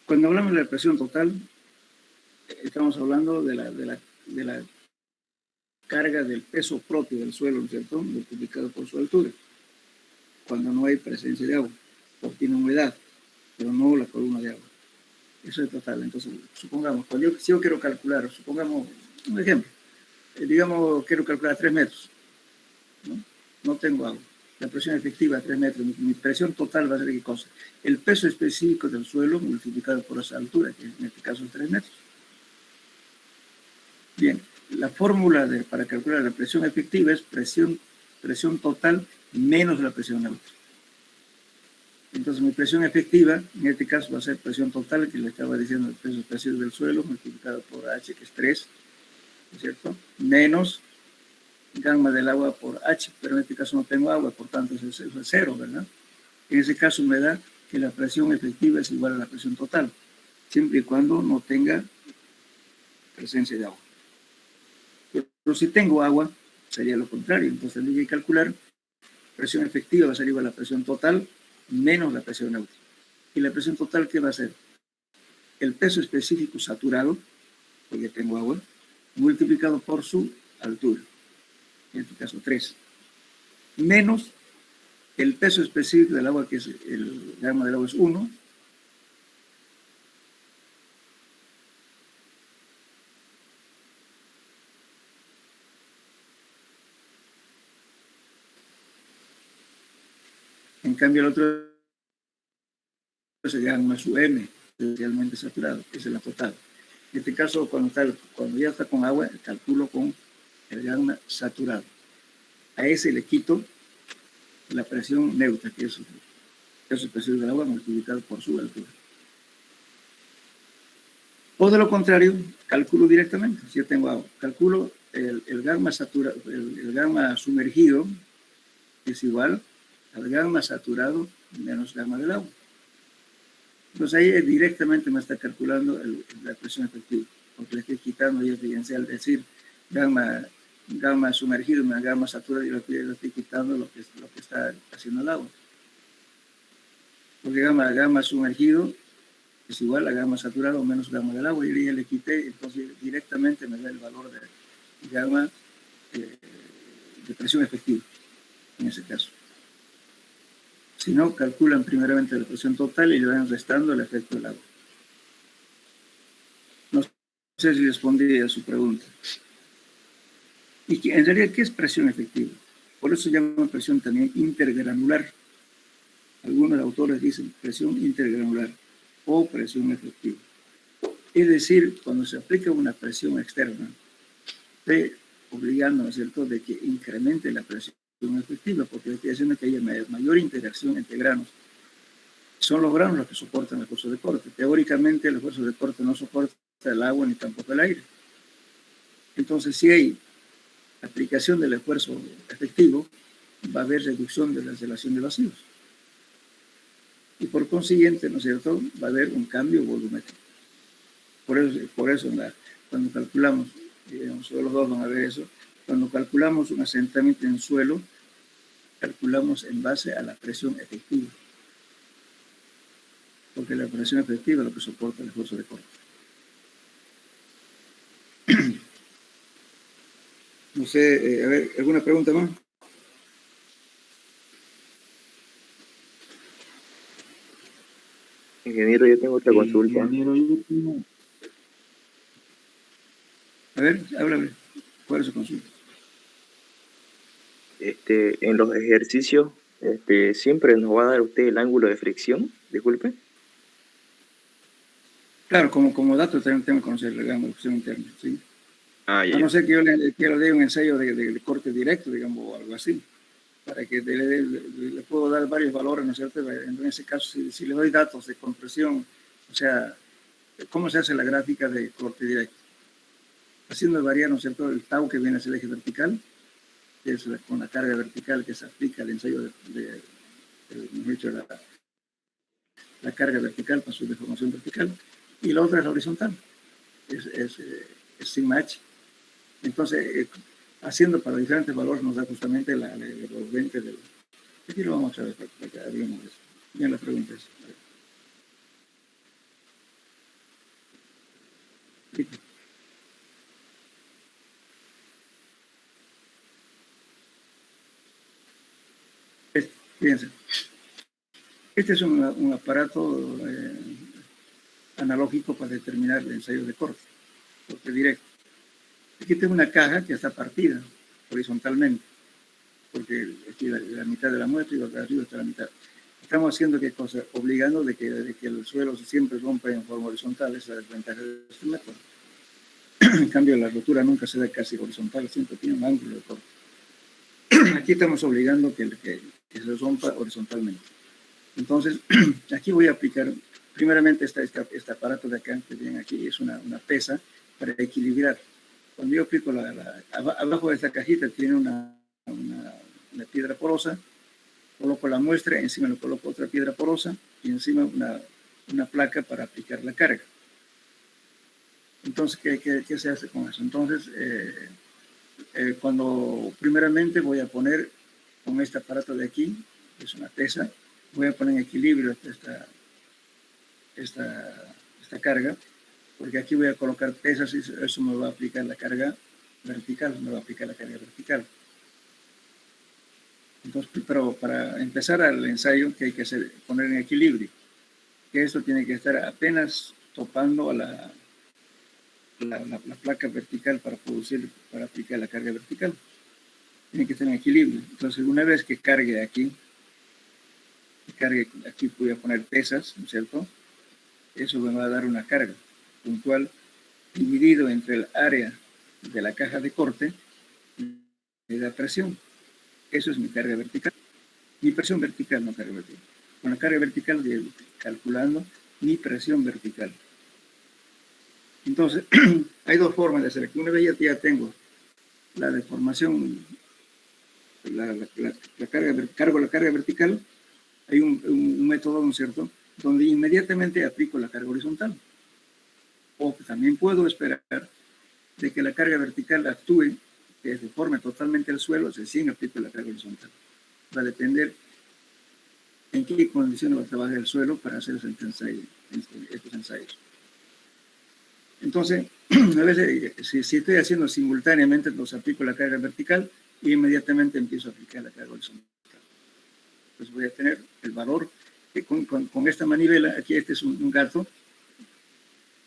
Cuando hablamos de la presión total, estamos hablando de la carga del peso propio del suelo, ¿no es cierto?, multiplicado por su altura. Cuando no hay presencia de agua, o tiene humedad, pero no la columna de agua. Eso es total. Entonces, supongamos, si yo quiero calcular, supongamos un ejemplo, digamos, quiero calcular 3 metros, no tengo agua, la presión efectiva 3 metros, mi presión total va a ser ¿qué cosa? El peso específico del suelo multiplicado por esa altura, que en este caso es 3 metros. Bien, la fórmula para calcular la presión efectiva es presión total menos la presión neutra. Entonces mi presión efectiva, en este caso va a ser presión total, que le estaba diciendo el peso específico del suelo, multiplicado por H, que es 3, ¿no es cierto?, menos gamma del agua por H, pero en este caso no tengo agua, por tanto eso es 0, ¿verdad? En ese caso me da que la presión efectiva es igual a la presión total, siempre y cuando no tenga presencia de agua. Pero si tengo agua, sería lo contrario, entonces tendría que calcular presión efectiva va a ser igual a la presión total menos la presión neutra. ¿Y la presión total qué va a ser? El peso específico saturado, porque tengo agua, multiplicado por su altura, en este caso 3, menos el peso específico del agua, que es el gamma del agua es 1, en cambio el otro es el gamma su m, especialmente saturado, que es la total. En este caso, cuando ya está con agua, calculo con el gamma saturado. A ese le quito la presión neutra, que es el peso específico del agua multiplicado por su altura. O de lo contrario, calculo directamente, si yo tengo agua, calculo el gamma saturado, el gamma sumergido es igual al gamma saturado menos gamma del agua. Entonces ahí directamente me está calculando la presión efectiva, porque le estoy quitando y evidencial, decir gamma sumergido menos gamma saturado, y le estoy quitando lo que está haciendo el agua. Porque gamma sumergido es igual a gamma saturado menos gamma del agua, y ya le quité, entonces directamente me da el valor de gamma de presión efectiva, en ese caso. Si no, calculan primeramente la presión total y le van restando el efecto del agua. No sé si respondí a su pregunta. Y en realidad, ¿qué es presión efectiva? Por eso se llama presión también intergranular. Algunos autores dicen presión intergranular o presión efectiva. Es decir, cuando se aplica una presión externa, estoy obligando, ¿no es cierto?, de que incremente la presión efectiva, porque estoy haciendo que haya mayor interacción entre granos. Son los granos los que soportan el esfuerzo de corte. Teóricamente el esfuerzo de corte no soporta el agua ni tampoco el aire. Entonces, si hay aplicación del esfuerzo efectivo, va a haber reducción de la relación de vacíos. y por consiguiente, ¿no es cierto?, va a haber un cambio volumétrico. Por eso cuando calculamos, digamos, los dos van a ver eso, cuando calculamos un asentamiento en suelo, calculamos en base a la presión efectiva, porque la presión efectiva es lo que soporta el esfuerzo de corte. No sé, a ver, ¿alguna pregunta más? Ingeniero, yo tengo otra consulta. Ingeniero, yo tengo- A ver, háblame. ¿Cuál es su consulta? En los ejercicios, siempre nos va a dar usted el ángulo de fricción, disculpe. Claro, como dato también tengo que conocer el ángulo de fricción interna, ¿sí? Ah, A ya. no ser que yo le dé un ensayo de corte directo, digamos, o algo así, para que le puedo dar varios valores, ¿no es cierto? En ese caso, si le doy datos de compresión, o sea, ¿cómo se hace la gráfica de corte directo? Haciendo variar, ¿no es cierto?, el tau que viene hacia el eje vertical, que es con la carga vertical que se aplica al ensayo mejor dicho, la carga vertical para su deformación vertical, y la otra es la horizontal, es sigma h. Entonces, haciendo para diferentes valores nos da justamente los 20 del... Aquí lo vamos a ver para que hablemos de eso. Bien, la pregunta es... Fíjense, este es un aparato analógico para determinar el ensayo de corte directo. Aquí tengo una caja que está partida horizontalmente, porque aquí la mitad de la muestra y acá arriba está la mitad. Estamos haciendo qué cosa, obligando de que el suelo siempre rompa en forma horizontal, esa es la desventaja de este método. En cambio, la rotura nunca se da casi horizontal, siempre tiene un ángulo de corte. Aquí estamos obligando que se rompa horizontalmente. Entonces, aquí voy a aplicar, primeramente este aparato de acá, que viene aquí, es una pesa para equilibrar. Cuando yo aplico abajo de esta cajita tiene una piedra porosa, coloco la muestra, encima le coloco otra piedra porosa y encima una placa para aplicar la carga. Entonces, ¿qué se hace con eso? Entonces, cuando primeramente voy a poner con este aparato de aquí, que es una pesa, voy a poner en equilibrio esta carga, porque aquí voy a colocar pesas y eso me va a aplicar la carga vertical, Entonces, pero para empezar el ensayo, que hay que hacer, poner en equilibrio, que esto tiene que estar apenas topando a la placa vertical para aplicar la carga vertical. Tiene que estar en equilibrio. Entonces, una vez que cargue aquí voy a poner pesas, ¿no es cierto? Eso me va a dar una carga puntual dividido entre el área de la caja de corte y la presión. Eso es mi carga vertical. Mi presión vertical, no carga vertical. Con la carga vertical, calculando mi presión vertical. Entonces, hay dos formas de hacer. Una vez ya tengo la deformación, cargo la carga vertical, hay un método, ¿no es cierto?, donde inmediatamente aplico la carga horizontal. O también puedo esperar de que la carga vertical actúe, que deforme totalmente el suelo, recién aplico la carga horizontal. Va a depender en qué condiciones va a trabajar el suelo para hacer estos ensayos. Entonces, a veces, si estoy haciendo simultáneamente, entonces aplico la carga vertical y inmediatamente empiezo a aplicar la carga horizontal. Entonces voy a tener el valor que con esta manivela, aquí este es un gato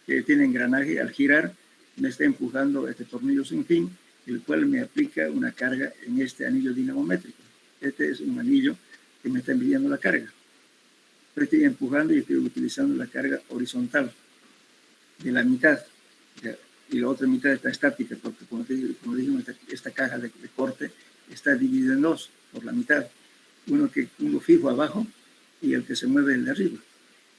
que tiene engranaje, al girar me está empujando este tornillo sin fin, el cual me aplica una carga en este anillo dinamométrico. Este es un anillo que me está enviando la carga. Pero estoy empujando y estoy utilizando la carga horizontal de la mitad, y la otra mitad está estática, porque como dijimos, esta caja de corte está dividida en dos, por la mitad. Uno fijo abajo y el que se mueve el de arriba.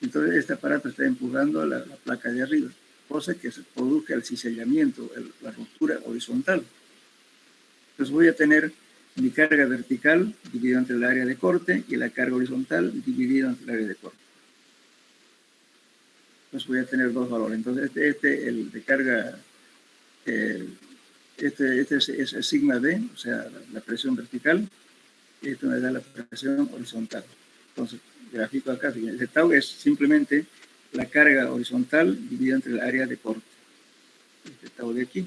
Entonces este aparato está empujando la placa de arriba, cosa que se produzca el cizellamiento, la ruptura horizontal. Entonces voy a tener mi carga vertical dividida entre el área de corte y la carga horizontal dividida entre el área de corte. Entonces voy a tener dos valores. Entonces el de carga, este es sigma B, o sea, la presión vertical, y esto me da la presión horizontal. Entonces, grafico acá, el tau es simplemente la carga horizontal dividida entre el área de corte. Este tau de aquí.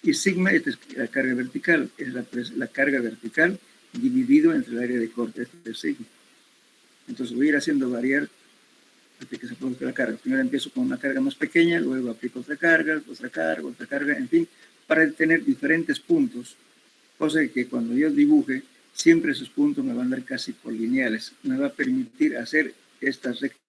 Y sigma, esta es la carga vertical, es la carga vertical dividido entre el área de corte, este es sigma. Entonces voy a ir haciendo variar hasta que se produzca la carga. Primero empiezo con una carga más pequeña, luego aplico otra carga, en fin, para tener diferentes puntos, cosa que cuando yo dibuje, siempre esos puntos me van a dar casi colineales, me va a permitir hacer estas rectas.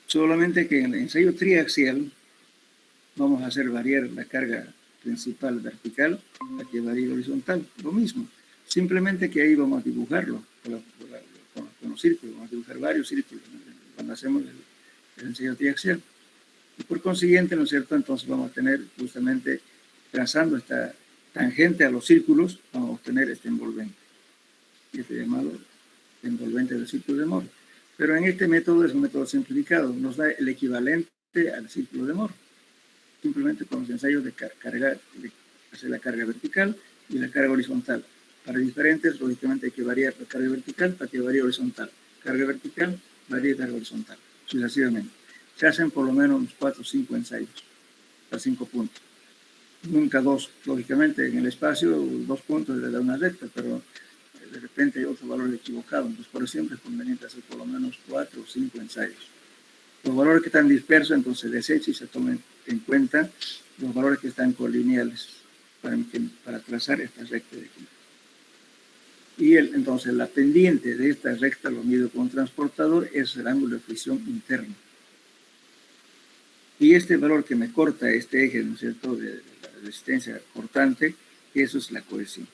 Solamente que en el ensayo triaxial vamos a hacer variar la carga principal vertical a que varíe horizontal, lo mismo. Simplemente que ahí vamos a dibujarlo con los círculos, vamos a dibujar varios círculos cuando hacemos el ensayo triaxial. Y por consiguiente, ¿no es cierto? Entonces vamos a tener justamente, trazando esta tangente a los círculos, vamos a obtener este envolvente. Este llamado envolvente del círculo de Moore. Pero en este método es un método simplificado, nos da el equivalente al círculo de Moore. Simplemente con los ensayos de carga, de hacer la carga vertical y la carga horizontal. Para diferentes, lógicamente hay que variar la carga vertical para que varíe horizontal. Carga vertical, varíe carga horizontal, sucesivamente. Se hacen por lo menos unos 4 o 5 ensayos, a 5 puntos. Nunca 2, lógicamente en el espacio 2 puntos le da una recta, pero de repente hay otro valor equivocado. Entonces, por eso siempre es conveniente hacer por lo menos 4 o 5 ensayos. Los valores que están dispersos, entonces desecha y se tomen en cuenta los valores que están colineales para trazar esta recta de aquí. Y entonces la pendiente de esta recta, lo mido con un transportador, es el ángulo de fricción interno. Y este valor que me corta este eje, ¿no es cierto?, de la resistencia cortante, eso es la cohesión.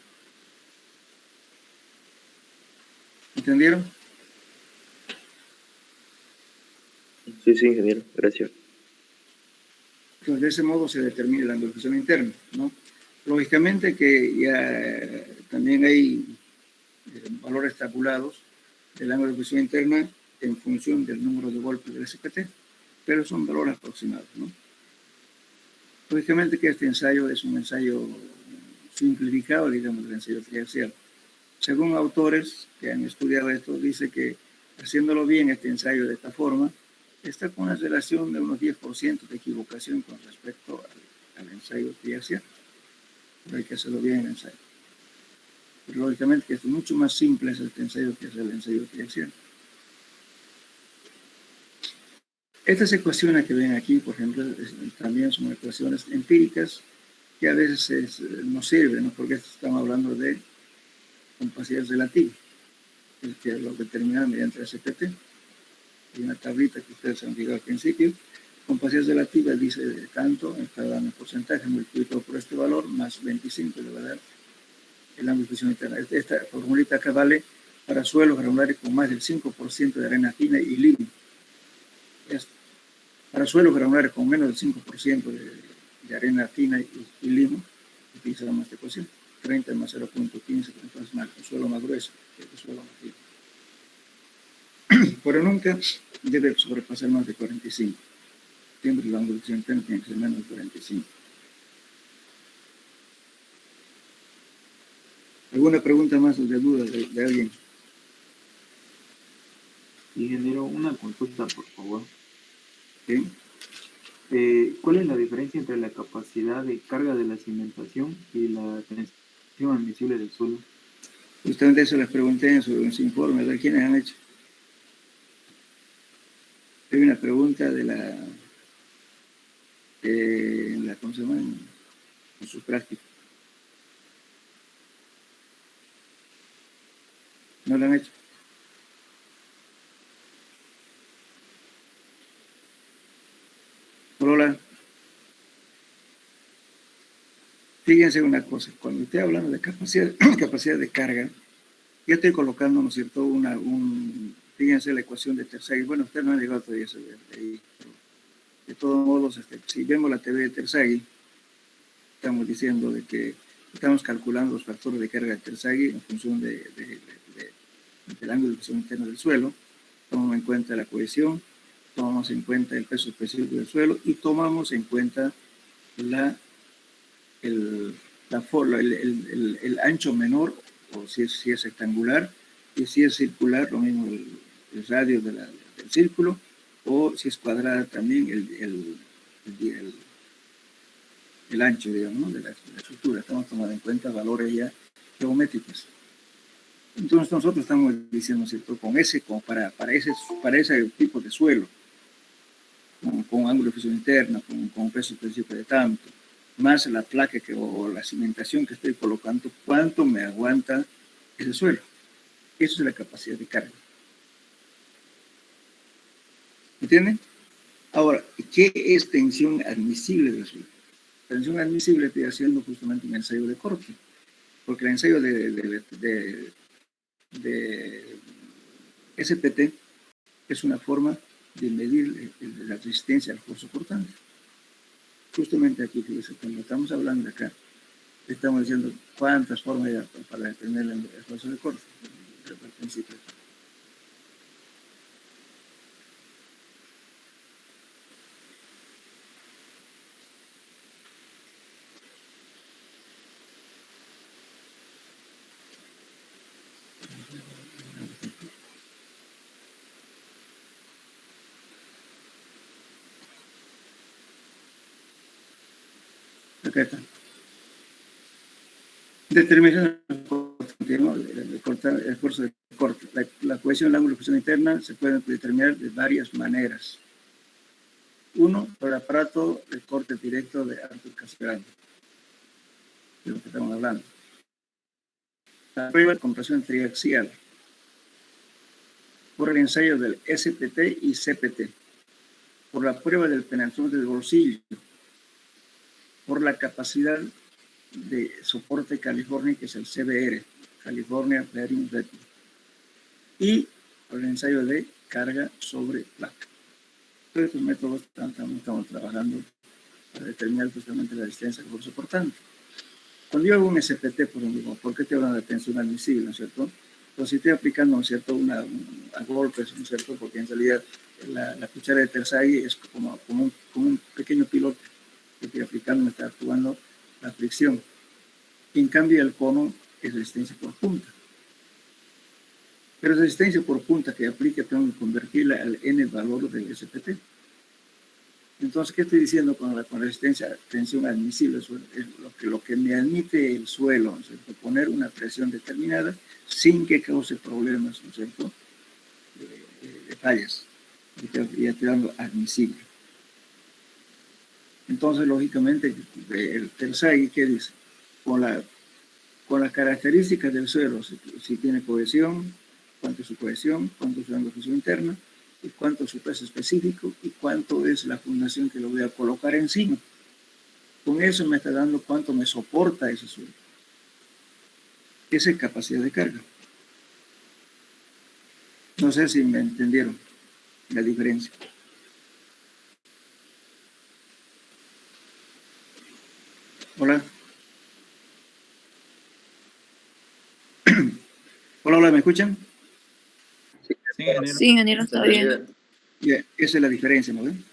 ¿Entendieron? Sí, sí, ingeniero, gracias. Entonces, de ese modo se determina la ángulo de fricción interno, ¿no? Lógicamente que ya también hay valores tabulados del ángulo de fricción interna en función del número de golpes del SPT, pero son valores aproximados, ¿no? Lógicamente que este ensayo es un ensayo simplificado, digamos, del ensayo triaxial. Según autores que han estudiado esto, dice que haciéndolo bien este ensayo de esta forma, está con una relación de unos 10% de equivocación con respecto al ensayo triaxial. Pero hay que hacerlo bien en el ensayo. Pero lógicamente que es mucho más simple este ensayo que es el ensayo triaxial. Estas ecuaciones que ven aquí, por ejemplo, también son ecuaciones empíricas que a veces nos sirven, ¿no? Porque estamos hablando de compacidades relativas, que lo determinan mediante el SPT. Hay una tablita que ustedes han visto al principio. Compacidades relativas dice tanto, está dando un porcentaje multiplicado por este valor, más 25, le va a dar el ángulo de fricción interna. Esta formulita acá vale para suelos granulares con más del 5% de arena fina y limo. Para suelos granulares con menos del 5% de arena fina y limo, utilizamos esta ecuación. 30 más 0.15, entonces un suelo más grueso que el suelo más fino. Pero nunca debe sobrepasar más de 45. Siempre el ángulo de fricción interna tiene que ser menos de 45. ¿Alguna pregunta más o de duda de alguien? Ingeniero, una consulta, por favor. ¿Sí? ¿Cuál es la diferencia entre la capacidad de carga de la cimentación y la tensión admisible del suelo? Justamente eso les pregunté en su informe, ¿de quiénes han hecho? Hay una pregunta de ¿cómo se llama? En su práctica. ¿No la han hecho? Hola. Fíjense una cosa, cuando estoy hablando de capacidad de carga, ya estoy colocando, ¿no es cierto?, fíjense la ecuación de Terzaghi. Bueno, ustedes no han llegado todavía a ese de ahí. Pero de todos modos, si vemos la TV de Terzaghi, estamos diciendo de que estamos calculando los factores de carga de Terzaghi en función del ángulo de presión interna del suelo. Tomamos en cuenta la cohesión, tomamos en cuenta el peso específico del suelo y tomamos en cuenta el ancho menor, o si es rectangular, y si es circular, lo mismo el radio del círculo, o si es cuadrada también el ancho, digamos, ¿no? de la estructura. Estamos tomando en cuenta valores ya geométricos. Entonces nosotros estamos diciendo, ¿cierto? Para ese tipo de suelo, con ángulo de presión interna, con peso específico de tanto, más la placa o la cimentación que estoy colocando, ¿cuánto me aguanta ese suelo? Eso es la capacidad de carga. ¿Entienden? Ahora, ¿qué es tensión admisible del suelo? Tensión admisible estoy haciendo justamente un ensayo de corte, porque el ensayo de SPT es una forma de medir la resistencia al esfuerzo cortante. Justamente aquí, fíjense, cuando estamos hablando acá, estamos diciendo cuántas formas hay para determinar el esfuerzo de corte. Al principio. Acá está. Determinación del esfuerzo de corte. La cohesión del ángulo de presión interna se puede determinar de varias maneras. Uno, por el aparato de corte directo de Arthur Castellano, de lo que estamos hablando. La prueba de compresión triaxial, por el ensayo del SPT y CPT, por la prueba del penetración del bolsillo, por la capacidad de soporte California, que es el CBR, California Bearing Rating, y por el ensayo de carga sobre placa. Todos estos métodos estamos trabajando para determinar justamente la resistencia al esfuerzo cortante. Cuando yo hago un SPT, por ejemplo, ¿por qué te hablan de tensión admisible, no es cierto? Pues si estoy aplicando, ¿no es cierto?, a golpes, ¿no es cierto?, porque en realidad la cuchara de Terzaghi es como un pequeño piloto que estoy aplicando, me está actuando la fricción. Y en cambio el cono es resistencia por punta. Pero resistencia por punta que aplique tengo que convertirla al n valor del SPT. Entonces, ¿qué estoy diciendo con resistencia, tensión admisible? Es lo que me admite el suelo, ¿no es cierto?, poner una presión determinada sin que cause problemas, ¿no es cierto?, de fallas. Y estoy dando admisible. Entonces, lógicamente, el Terzaghi, ¿qué dice? Con las características del suelo, si tiene cohesión, cuánto es su cohesión, cuánto es su ángulo de presión interna, y cuánto es su peso específico, y cuánto es la fundación que lo voy a colocar encima. Con eso me está dando cuánto me soporta ese suelo. Esa es capacidad de carga. No sé si me entendieron la diferencia. Hola. Hola, ¿me escuchan? Sí, ingeniero, está bien. Yeah, esa es la diferencia, ¿no ven?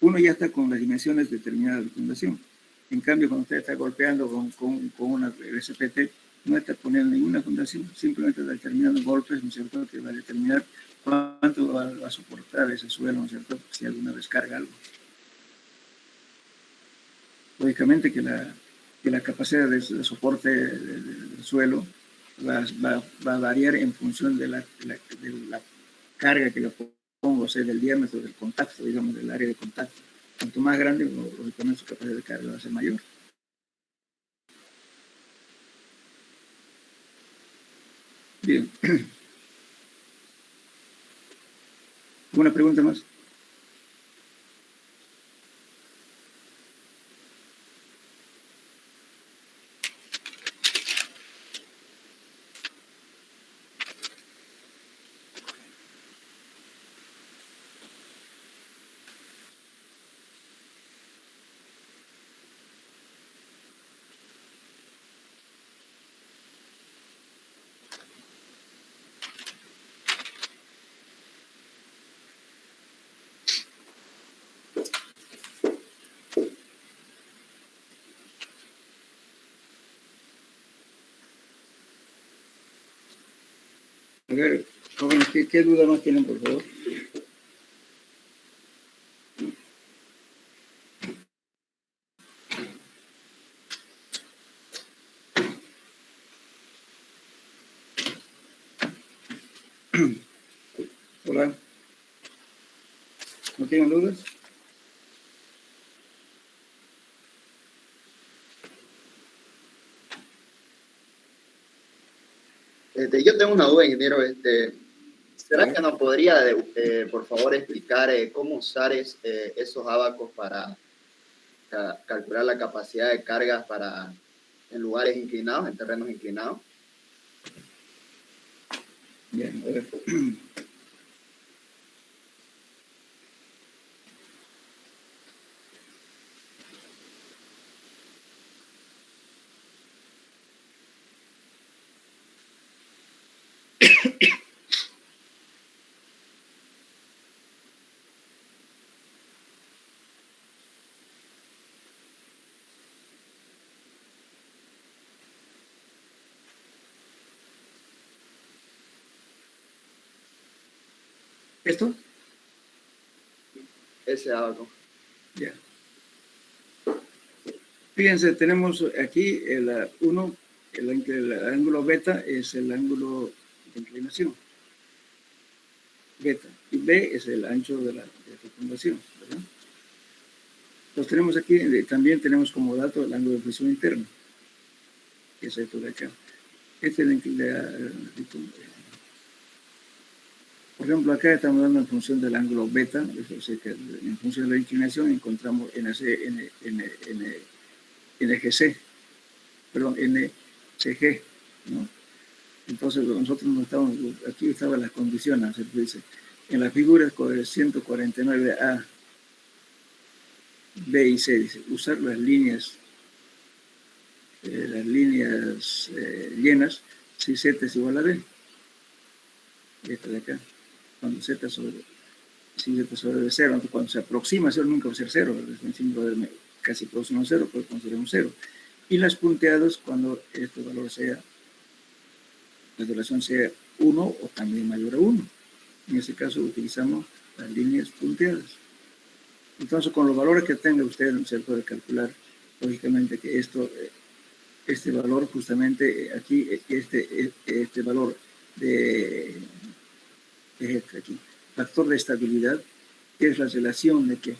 Uno ya está con las dimensiones determinadas de fundación. En cambio, cuando usted está golpeando con una SPT, no está poniendo ninguna fundación, simplemente está determinando golpes, ¿no es cierto?, que va a determinar cuánto va a soportar ese suelo, ¿no es cierto?, si alguna vez carga algo. Lógicamente que la capacidad de soporte del suelo va a variar en función de la carga que le pongo, o sea, del diámetro del contacto, digamos, del área de contacto. Cuanto más grande, lógicamente su capacidad de carga va a ser mayor. Bien. ¿Alguna pregunta más? A ver, jóvenes, ¿qué duda más tienen, por favor? Hola. ¿No tienen dudas? Yo tengo una duda, ingeniero. ¿Será que nos podría, por favor, explicar cómo usar esos abacos para calcular la capacidad de cargas en lugares inclinados, en terrenos inclinados? Bien, a ver. ¿Esto? Ese abaco. Ya. Fíjense, tenemos aquí el ángulo beta es el ángulo de inclinación. Beta. Y B es el ancho de la fecundación, ¿verdad? Entonces tenemos aquí, también tenemos como dato el ángulo de presión interna, que es esto de acá. Este es por ejemplo, acá estamos dando en función del ángulo beta, o sea que en función de la inclinación encontramos NGC, perdón, NCG, ¿no? Entonces nosotros no estamos, aquí estaban las condiciones, se dice, en la figura 149A, B y C, dice, usar las líneas llenas si Z es igual a D. Esta de acá, cuando Z sobre 0, entonces cuando se aproxima a 0 nunca va a ser 0, casi próximo a 0, puede considerar un 0. Y las punteadas cuando este valor sea, la duración sea 1 o también mayor a 1. En ese caso utilizamos las líneas punteadas. Entonces, con los valores que tenga usted, se puede calcular, lógicamente, que este valor, justamente aquí, este valor de aquí, factor de estabilidad, que es la relación de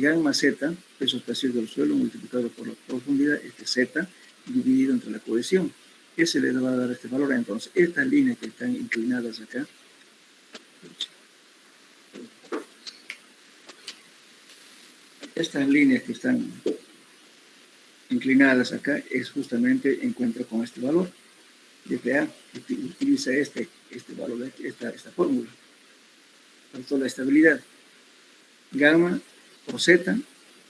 gamma z, peso espacial del suelo, multiplicado por la profundidad, z, dividido entre la cohesión. Ese le va a dar este valor. Entonces, estas líneas que están inclinadas acá, estas líneas que están inclinadas acá, es justamente encuentra con este valor de PA, utiliza este valor, esta fórmula, factor de estabilidad, gamma o z,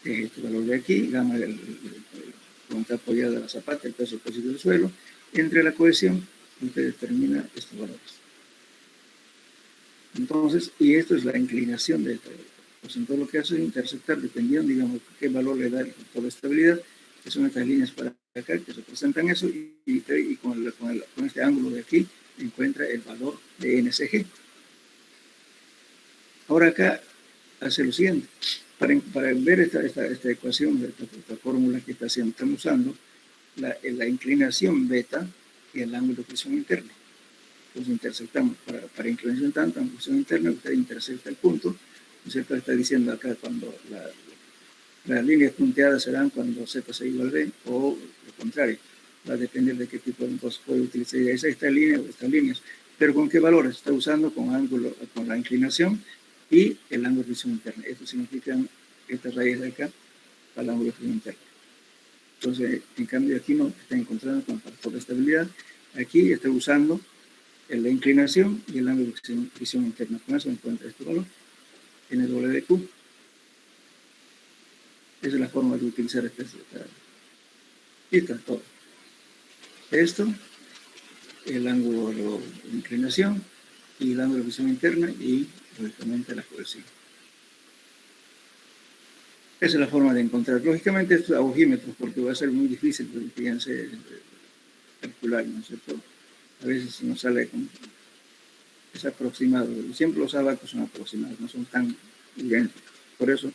este valor de aquí, gamma donde está apoyada la zapata, el peso espacial del suelo, entre la cohesión, usted determina estos valores. Entonces, y esto es la inclinación de esta. Pues entonces lo que hace es interceptar, dependiendo, digamos, qué valor le da el factor de estabilidad, que son estas líneas para acá, que representan eso, y con este ángulo de aquí, encuentra el valor de NCG. Ahora acá hace lo siguiente. Para ver esta ecuación, esta fórmula que estamos usando, la inclinación beta y el ángulo de presión interna. Entonces interceptamos, para inclinación tanta, en presión interna, usted intercepta el punto, ¿no es cierto? Está diciendo acá cuando las líneas punteadas serán cuando Z sea igual a B, o lo contrario, va a depender de qué tipo de entonces puede utilizar esta línea o estas líneas, pero con qué valores está usando, con la inclinación y el ángulo de presión interna. Esto significa estas raíces de acá para el ángulo de presión interna. Entonces, en cambio, aquí no está encontrando con el factor de estabilidad. Aquí está usando la inclinación y el ángulo de presión interna. Con eso encuentra este valor, NWQ. Esa es la forma de utilizar y está todo. Esto, el ángulo de inclinación y el ángulo de presión interna y, lógicamente, la cohesión. Esa es la forma de encontrar. Lógicamente, estos agujímetros, porque va a ser muy difícil, fíjense, calcular, ¿no es cierto? A veces nos sale con es aproximado. Siempre los abacos son aproximados, no son tan idénticos. Por eso,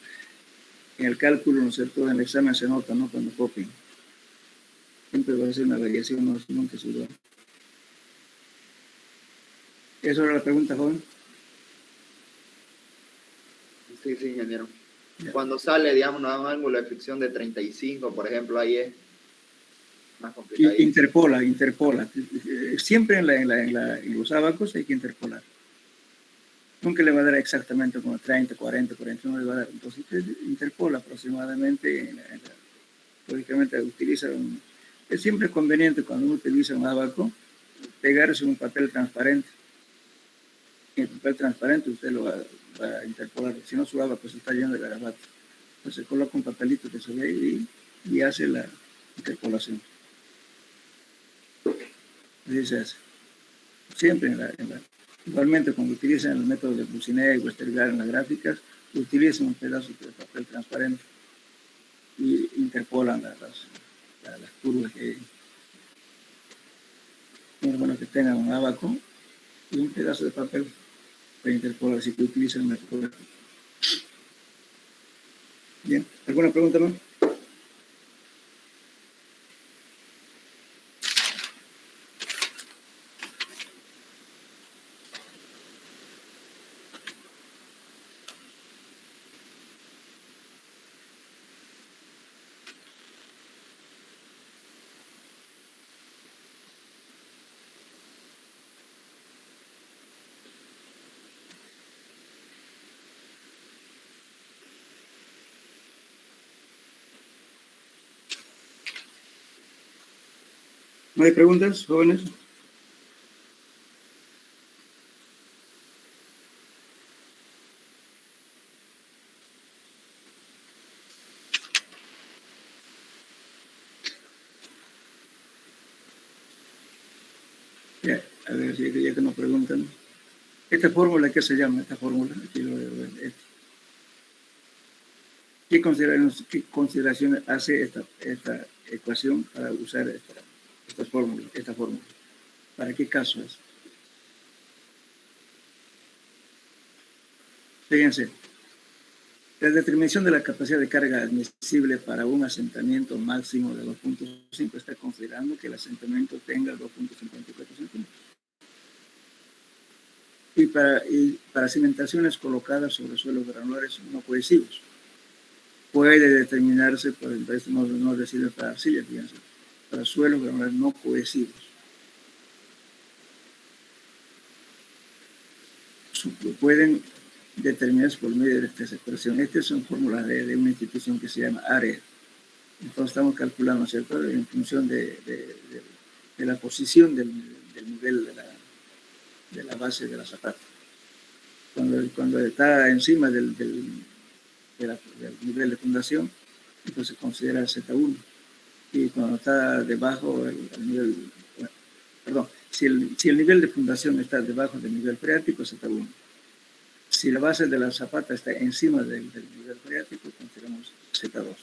en el cálculo, ¿no es cierto?, en el examen se nota, ¿no?, cuando copian. Siempre va a ser una variación, no, nunca es igual. ¿Eso era la pregunta, joven? Sí, sí, ingeniero. Ya. Cuando sale, digamos, un ángulo de fricción de 35, por ejemplo, ahí es más complicado. Interpola. Siempre en los abacos hay que interpolar. Nunca le va a dar exactamente como 30, 40, 41, le va a dar. Entonces, interpola aproximadamente. Lógicamente, es siempre conveniente cuando uno utiliza un abaco pegarse un papel transparente. En el papel transparente usted lo va a interpolar, si no su abaco se está lleno de garabatos. Entonces coloca un papelito que se ve y hace la interpolación. Así se hace. Siempre igualmente cuando utilizan el método de Bucinet y Westergaard en las gráficas, utilizan un pedazo de papel transparente y interpolan las curvas que es bueno que tengan un abaco y un pedazo de papel para interpolar, así que utilizan el método. Bien, ¿alguna pregunta más? ¿No hay preguntas, jóvenes? Ya, a ver, ya que nos preguntan. ¿Esta fórmula qué se llama? Esta fórmula, aquí lo veo. ¿Qué consideraciones hace esta ecuación para usar esta fórmula? ¿Para qué caso es? Fíjense, la determinación de la capacidad de carga admisible para un asentamiento máximo de 2.5 está considerando que el asentamiento tenga 2.54 centímetros. Y para cimentaciones colocadas sobre suelos granulares no cohesivos, puede determinarse, por el resto no decide para arcilla, fíjense, para suelos granulares no cohesivos. Pueden determinarse por medio de esta expresión. Estas son fórmulas de una institución que se llama ARE. Entonces estamos calculando, ¿cierto?, en función de la posición del nivel de la base de la zapata. Cuando está encima del nivel de fundación, entonces considera Z1. Y cuando está debajo, si el nivel de fundación está debajo del nivel freático, Z1. Si la base de la zapata está encima del nivel freático, consideramos Z2.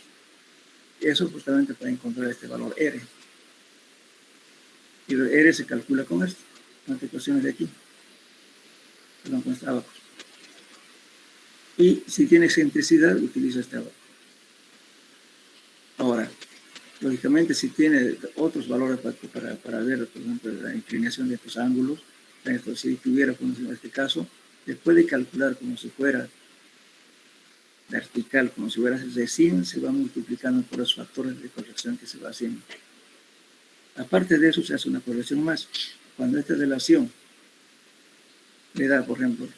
Eso justamente para encontrar este valor R. Y el R se calcula con esto, con las ecuaciones de aquí. Perdón, con este abaco. Y si tiene excentricidad, utiliza este abaco. Ahora, lógicamente, si tiene otros valores para ver, por ejemplo, la inclinación de estos ángulos, si tuviera, en este caso, se puede calcular como si fuera vertical, como si fuera de 100, se va multiplicando por los factores de corrección que se va haciendo. Aparte de eso, se hace una corrección más. Cuando esta relación le da, por ejemplo,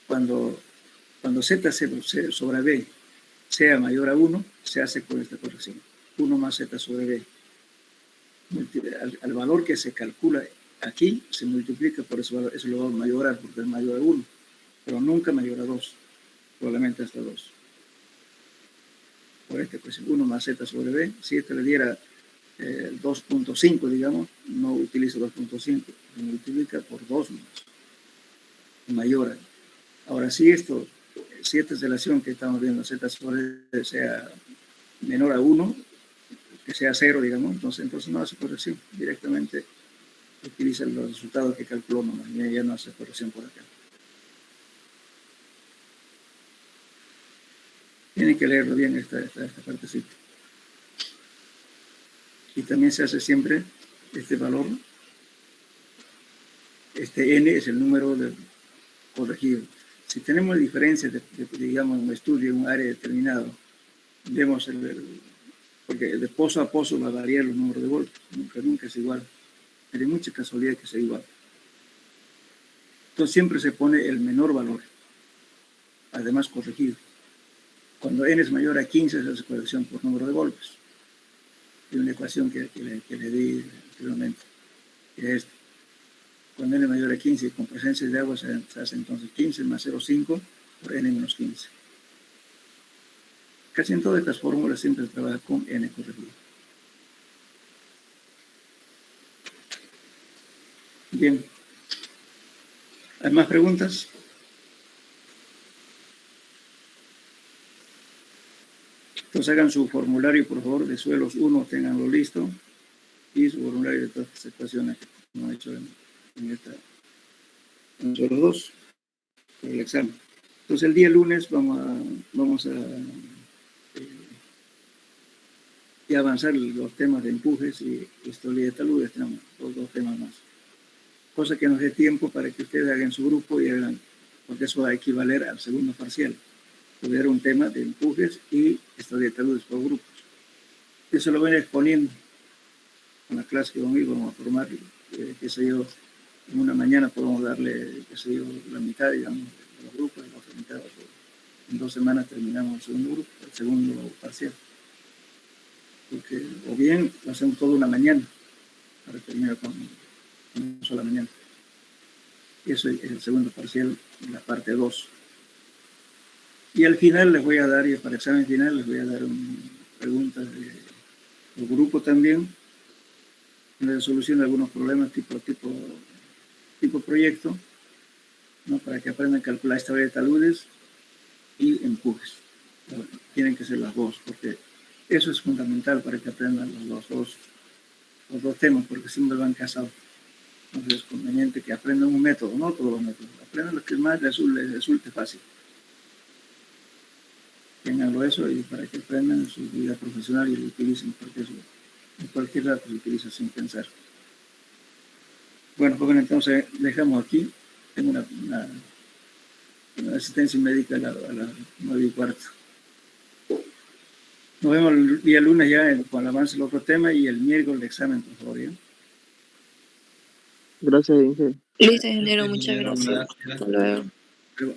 cuando Z sobre B sea mayor a 1, se hace con esta corrección. 1 más Z sobre B. Al valor que se calcula aquí, se multiplica por ese valor. Eso lo va a mayorar porque es mayor a 1, pero nunca mayor a 2, probablemente hasta 2. Por esta ecuación, 1 más Z sobre B. Si esto le diera 2.5, digamos, no utiliza 2.5, se multiplica por 2 más. Mayor. Ahora, si esta relación que estamos viendo, Z sobre B, sea menor a 1, que sea 0, digamos, entonces no hace corrección, directamente utiliza los resultados que calculó nomás, ya no hace corrección por acá. Tienen que leerlo bien esta partecita. Y también se hace siempre este valor. Este n es el número corregido. Si tenemos diferencias, digamos, en un estudio, en un área determinado, vemos porque de pozo a pozo va a variar el número de voltios, nunca es igual. Hay mucha casualidad que sea igual. Entonces siempre se pone el menor valor, además corregido. Cuando n es mayor a 15 se hace corrección por número de voltios. Hay una ecuación que le di anteriormente, que es esta. Cuando n es mayor a 15 con presencia de agua se hace entonces 15 más 0,5 por n menos 15. Casi en todas estas fórmulas siempre se trabaja con n corregido. Bien. ¿Hay más preguntas? Entonces hagan su formulario, por favor, de suelos 1, tenganlo listo, y su formulario de todas las ecuaciones que hemos hecho en suelo 2, por el examen. Entonces el día lunes vamos a avanzar los temas de empujes y estabilidad de taludes, tenemos dos temas más. Cosa que nos dé tiempo para que ustedes hagan su grupo y hagan, porque eso va a equivaler al segundo parcial. Poder un tema de empujes y estabilidad de taludes por grupos. Eso lo voy a ir exponiendo con la clase que vamos a formar, qué sé yo, en una mañana podemos darle, qué sé yo, la mitad, digamos, de los grupos, la otra mitad, en 2 semanas terminamos el segundo grupo, el segundo parcial. Porque, o bien lo hacemos todo una mañana, para terminar con una sola mañana. Y eso es el segundo parcial, la parte 2. Y al final les voy a dar, y para el examen final les voy a dar preguntas del grupo también, en la resolución de algunos problemas tipo proyecto, ¿no? Para que aprendan a calcular estabilidad de taludes y empujes. ¿No? Tienen que ser las dos, porque eso es fundamental para que aprendan los dos temas, porque siempre van casados. Entonces es conveniente que aprendan un método, no todos los métodos, aprendan lo que más les resulte fácil. Ténganlo eso y para que aprendan en su vida profesional y lo utilicen, porque eso en cualquier lado se utiliza sin pensar. Bueno, pues entonces dejamos aquí. Tengo una asistencia médica a las 9:15. Nos vemos el día lunes ya con el avance del otro tema y el miércoles el examen, por favor. ¿Ya? Gracias, ingeniero. Listo, ingeniero, muchas gracias. Hasta luego. Pero,